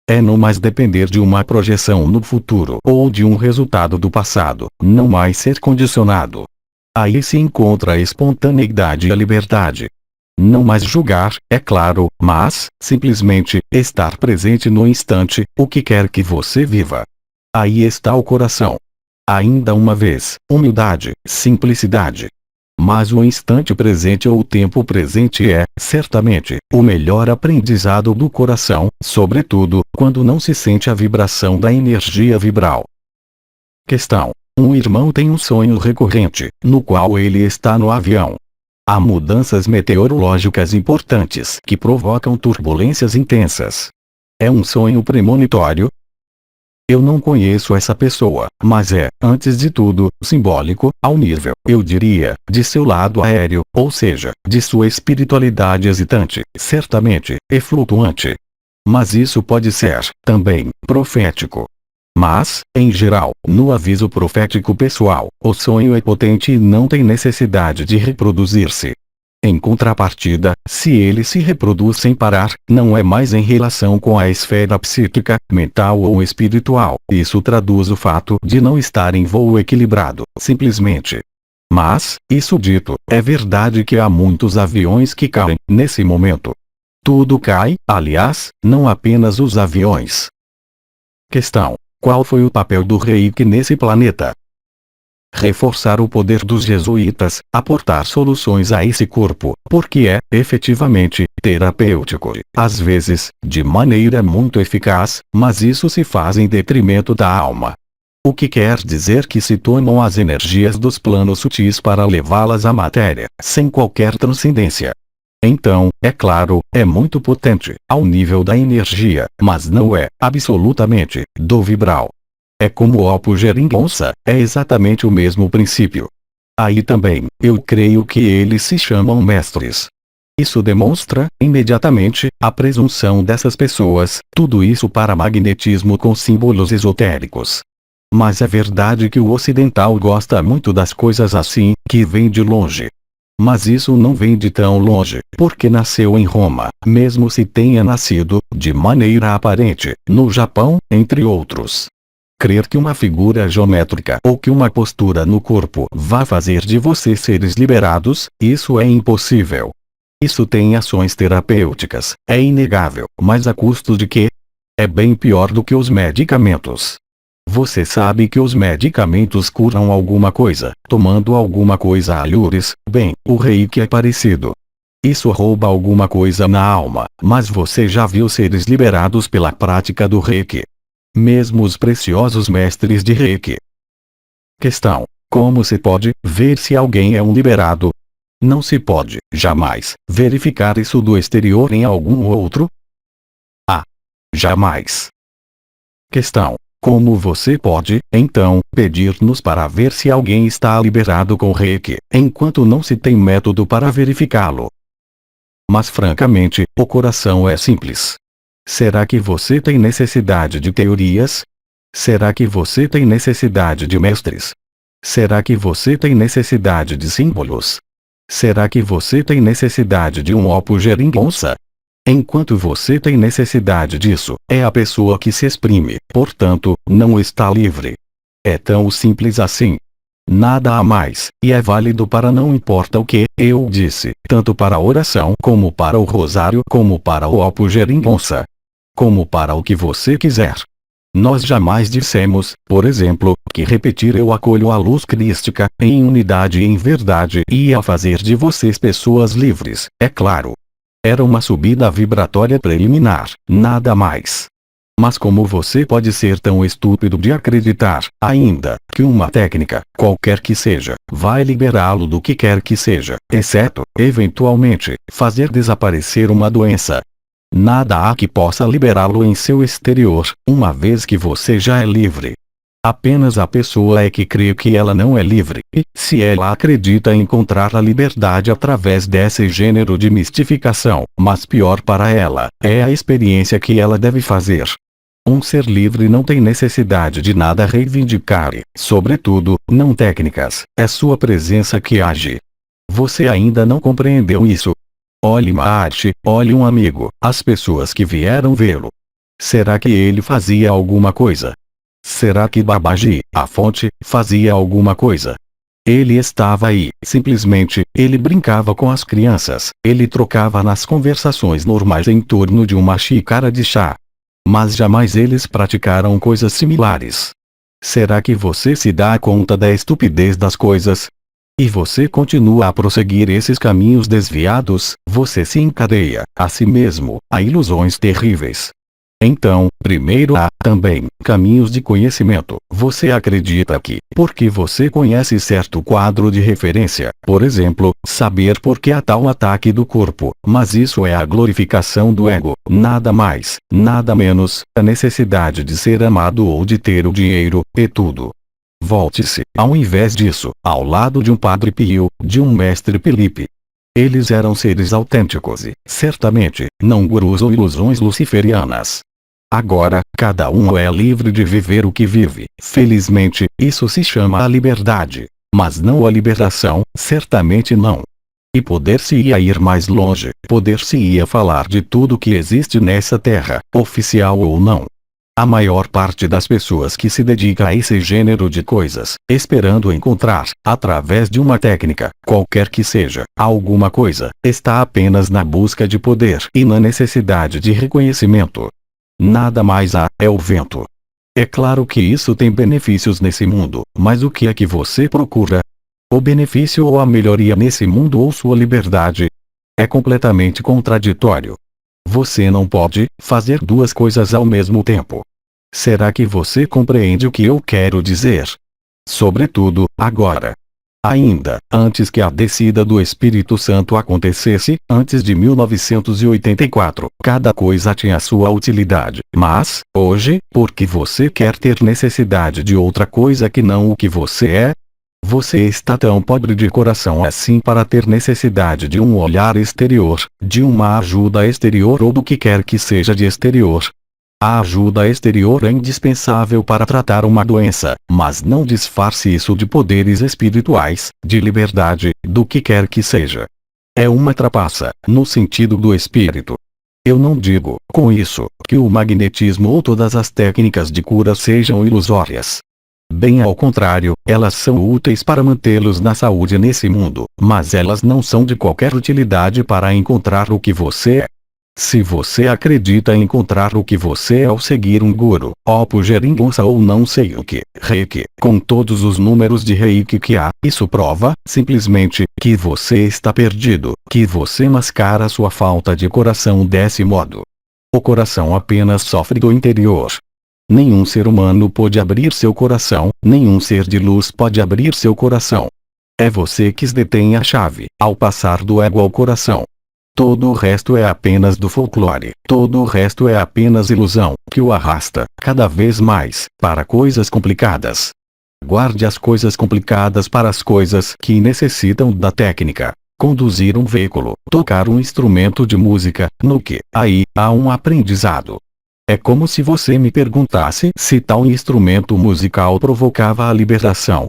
É não mais depender de uma projeção no futuro ou de um resultado do passado, não mais ser condicionado. Aí se encontra a espontaneidade e a liberdade. Não mais julgar, é claro, mas, simplesmente, estar presente no instante, o que quer que você viva. Aí está o coração. Ainda uma vez, humildade, simplicidade. Mas o instante presente ou o tempo presente é, certamente, o melhor aprendizado do coração, sobretudo, quando não se sente a vibração da energia vibral. Questão: um irmão tem um sonho recorrente, no qual ele está no avião. Há mudanças meteorológicas importantes que provocam turbulências intensas. É um sonho premonitório? Eu não conheço essa pessoa, mas é, antes de tudo, simbólico, ao nível, eu diria, de seu lado aéreo, ou seja, de sua espiritualidade hesitante, certamente, e flutuante. Mas isso pode ser, também, profético. Mas, em geral, no aviso profético pessoal, o sonho é potente e não tem necessidade de reproduzir-se. Em contrapartida, se ele se reproduz sem parar, não é mais em relação com a esfera psíquica, mental ou espiritual. Isso traduz o fato de não estar em voo equilibrado, simplesmente. Mas, isso dito, é verdade que há muitos aviões que caem, nesse momento. Tudo cai, aliás, não apenas os aviões. Questão: qual foi o papel do Reiki nesse planeta? Reforçar o poder dos jesuítas, aportar soluções a esse corpo, porque é, efetivamente, terapêutico, às vezes, de maneira muito eficaz, mas isso se faz em detrimento da alma. O que quer dizer que se tomam as energias dos planos sutis para levá-las à matéria, sem qualquer transcendência. Então, é claro, é muito potente, ao nível da energia, mas não é, absolutamente, do vibral. É como o opus-geringonça, é exatamente o mesmo princípio. Aí também, eu creio que eles se chamam mestres. Isso demonstra, imediatamente, a presunção dessas pessoas, tudo isso para magnetismo com símbolos esotéricos. Mas é verdade que o ocidental gosta muito das coisas assim, que vem de longe. Mas isso não vem de tão longe, porque nasceu em Roma, mesmo se tenha nascido, de maneira aparente, no Japão, entre outros. Crer que uma figura geométrica ou que uma postura no corpo vá fazer de você seres liberados, isso é impossível. Isso tem ações terapêuticas, é inegável, mas a custo de quê? É bem pior do que os medicamentos. Você sabe que os medicamentos curam alguma coisa, tomando alguma coisa a alhures, bem, o reiki é parecido. Isso rouba alguma coisa na alma, mas você já viu seres liberados pela prática do reiki. Mesmo os preciosos mestres de reiki. Questão: como se pode ver se alguém é um liberado? Não se pode, jamais, verificar isso do exterior em algum outro? Jamais. Questão: como você pode, então, pedir-nos para ver se alguém está liberado com reiki, enquanto não se tem método para verificá-lo? Mas francamente, o coração é simples. Será que você tem necessidade de teorias? Será que você tem necessidade de mestres? Será que você tem necessidade de símbolos? Será que você tem necessidade de um Opo Geringonça? Enquanto você tem necessidade disso, é a pessoa que se exprime, portanto, não está livre. É tão simples assim. Nada a mais, e é válido para não importa o que eu disse, tanto para a oração como para o rosário como para o Opo Geringonça. Como para o que você quiser. Nós jamais dissemos, por exemplo, que repetir eu acolho a luz crística, em unidade e em verdade ia fazer de vocês pessoas livres, é claro. Era uma subida vibratória preliminar, nada mais. Mas como você pode ser tão estúpido de acreditar, ainda, que uma técnica, qualquer que seja, vai liberá-lo do que quer que seja, exceto, eventualmente, fazer desaparecer uma doença? Nada há que possa liberá-lo em seu exterior, uma vez que você já é livre. Apenas a pessoa é que crê que ela não é livre, e, se ela acredita encontrar a liberdade através desse gênero de mistificação, mas pior para ela, é a experiência que ela deve fazer. Um ser livre não tem necessidade de nada reivindicar e, sobretudo, não técnicas, é sua presença que age. Você ainda não compreendeu isso? Olhe Mahat, olhe um amigo, as pessoas que vieram vê-lo. Será que ele fazia alguma coisa? Será que Babaji, a fonte, fazia alguma coisa? Ele estava aí, simplesmente, ele brincava com as crianças, ele trocava nas conversações normais em torno de uma xícara de chá. Mas jamais eles praticaram coisas similares. Será que você se dá conta da estupidez das coisas? E você continua a prosseguir esses caminhos desviados, você se encadeia, a si mesmo, a ilusões terríveis. Então, primeiro há, também, caminhos de conhecimento. Você acredita que, porque você conhece certo quadro de referência, por exemplo, saber por que há tal ataque do corpo, mas isso é a glorificação do ego, nada mais, nada menos, a necessidade de ser amado ou de ter o dinheiro, e tudo. Volte-se, ao invés disso, ao lado de um Padre Pio, de um Mestre Felipe. Eles eram seres autênticos e, certamente, não gurus ou ilusões luciferianas. Agora, cada um é livre de viver o que vive. Felizmente, isso se chama a liberdade. Mas não a liberação, certamente não. E poder-se-ia ir mais longe, poder-se-ia falar de tudo que existe nessa terra, oficial ou não. A maior parte das pessoas que se dedica a esse gênero de coisas, esperando encontrar, através de uma técnica, qualquer que seja, alguma coisa, está apenas na busca de poder e na necessidade de reconhecimento. Nada mais há, é o vento. É claro que isso tem benefícios nesse mundo, mas o que é que você procura? O benefício ou a melhoria nesse mundo ou sua liberdade? É completamente contraditório. Você não pode fazer duas coisas ao mesmo tempo. Será que você compreende o que eu quero dizer? Sobretudo, agora. Ainda, antes que a descida do Espírito Santo acontecesse, antes de 1984, cada coisa tinha sua utilidade. Mas, hoje, porque você quer ter necessidade de outra coisa que não o que você é? Você está tão pobre de coração assim para ter necessidade de um olhar exterior, de uma ajuda exterior ou do que quer que seja de exterior. A ajuda exterior é indispensável para tratar uma doença, mas não disfarce isso de poderes espirituais, de liberdade, do que quer que seja. É uma trapaça, no sentido do espírito. Eu não digo, com isso, que o magnetismo ou todas as técnicas de cura sejam ilusórias. Bem ao contrário, elas são úteis para mantê-los na saúde nesse mundo, mas elas não são de qualquer utilidade para encontrar o que você é. Se você acredita em encontrar o que você é ao seguir um guru, Opo Geringonça ou não sei o que, Reiki, com todos os números de Reiki que há, isso prova, simplesmente, que você está perdido, que você mascara sua falta de coração desse modo. O coração apenas sofre do interior. Nenhum ser humano pode abrir seu coração, nenhum ser de luz pode abrir seu coração. É você que detém a chave, ao passar do ego ao coração. Todo o resto é apenas do folclore, todo o resto é apenas ilusão, que o arrasta, cada vez mais, para coisas complicadas. Guarde as coisas complicadas para as coisas que necessitam da técnica. Conduzir um veículo, tocar um instrumento de música, no que, aí, há um aprendizado. É como se você me perguntasse se tal instrumento musical provocava a liberação.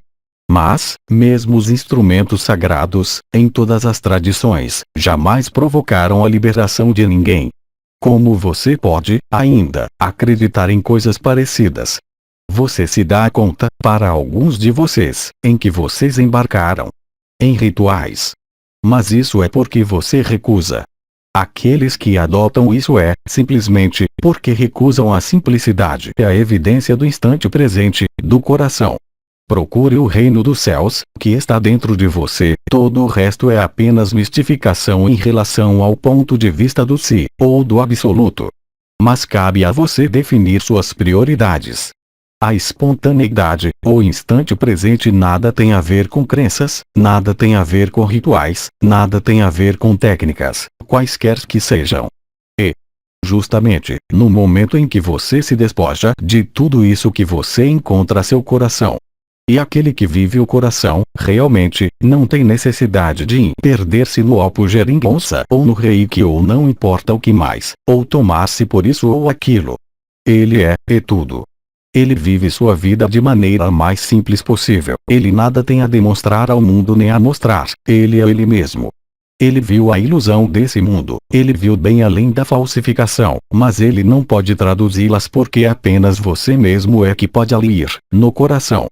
Mas, mesmo os instrumentos sagrados, em todas as tradições, jamais provocaram a liberação de ninguém. Como você pode, ainda, acreditar em coisas parecidas? Você se dá conta, para alguns de vocês, em que vocês embarcaram em rituais. Mas isso é porque você recusa. Aqueles que adotam isso é, simplesmente, porque recusam a simplicidade e a evidência do instante presente, do coração. Procure o reino dos céus, que está dentro de você, todo o resto é apenas mistificação em relação ao ponto de vista do si, ou do absoluto. Mas cabe a você definir suas prioridades. A espontaneidade, o instante presente nada tem a ver com crenças, nada tem a ver com rituais, nada tem a ver com técnicas, quaisquer que sejam. E, justamente, no momento em que você se despoja de tudo isso que você encontra seu coração. E aquele que vive o coração, realmente, não tem necessidade de perder-se no Opo Geringonça ou no Reiki ou não importa o que mais, ou tomar-se por isso ou aquilo. Ele é tudo. Ele vive sua vida de maneira mais simples possível. Ele nada tem a demonstrar ao mundo nem a mostrar. Ele é ele mesmo. Ele viu a ilusão desse mundo. Ele viu bem além da falsificação, mas ele não pode traduzi-las porque apenas você mesmo é que pode ali ir, no coração.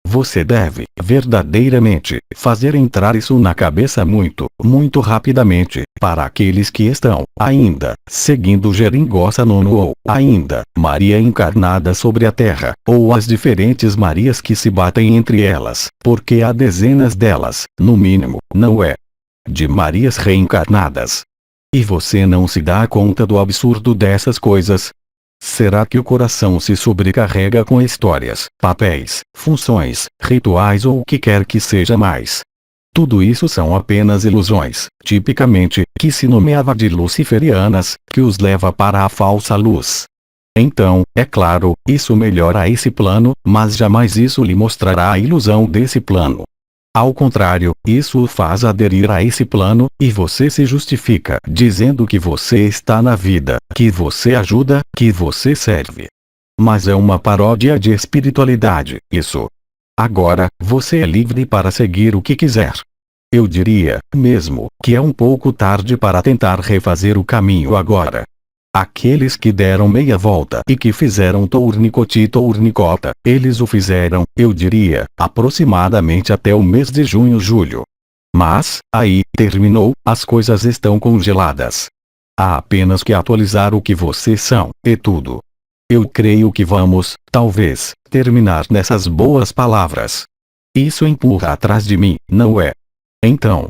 Você deve, verdadeiramente, fazer entrar isso na cabeça muito, muito rapidamente, para aqueles que estão, ainda, seguindo Geringonça Nono ou, ainda, Maria encarnada sobre a Terra, ou as diferentes Marias que se batem entre elas, porque há dezenas delas, no mínimo, não é? De Marias reencarnadas. E você não se dá conta do absurdo dessas coisas? Será que o coração se sobrecarrega com histórias, papéis, funções, rituais ou o que quer que seja mais? Tudo isso são apenas ilusões, tipicamente, que se nomeava de luciferianas, que os leva para a falsa luz. Então, é claro, isso melhora esse plano, mas jamais isso lhe mostrará a ilusão desse plano. Ao contrário, isso o faz aderir a esse plano, e você se justifica, dizendo que você está na vida, que você ajuda, que você serve. Mas é uma paródia de espiritualidade, isso. Agora, você é livre para seguir o que quiser. Eu diria, mesmo, que é um pouco tarde para tentar refazer o caminho agora. Aqueles que deram meia volta e que fizeram tournicota, eles o fizeram, eu diria, aproximadamente até o mês de junho-julho. Mas, aí, terminou, as coisas estão congeladas. Há apenas que atualizar o que vocês são, e tudo. Eu creio que vamos, talvez, terminar nessas boas palavras. Isso empurra atrás de mim, não é? Então,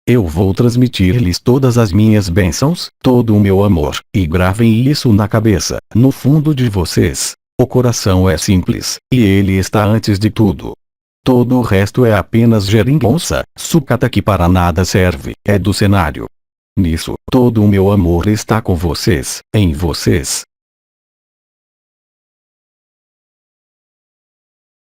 eu vou transmitir-lhes todas as minhas bênçãos, todo o meu amor, e gravem isso na cabeça, no fundo de vocês. O coração é simples, e ele está antes de tudo. Todo o resto é apenas geringonça, sucata que para nada serve, é do cenário. Nisso, todo o meu amor está com vocês, em vocês.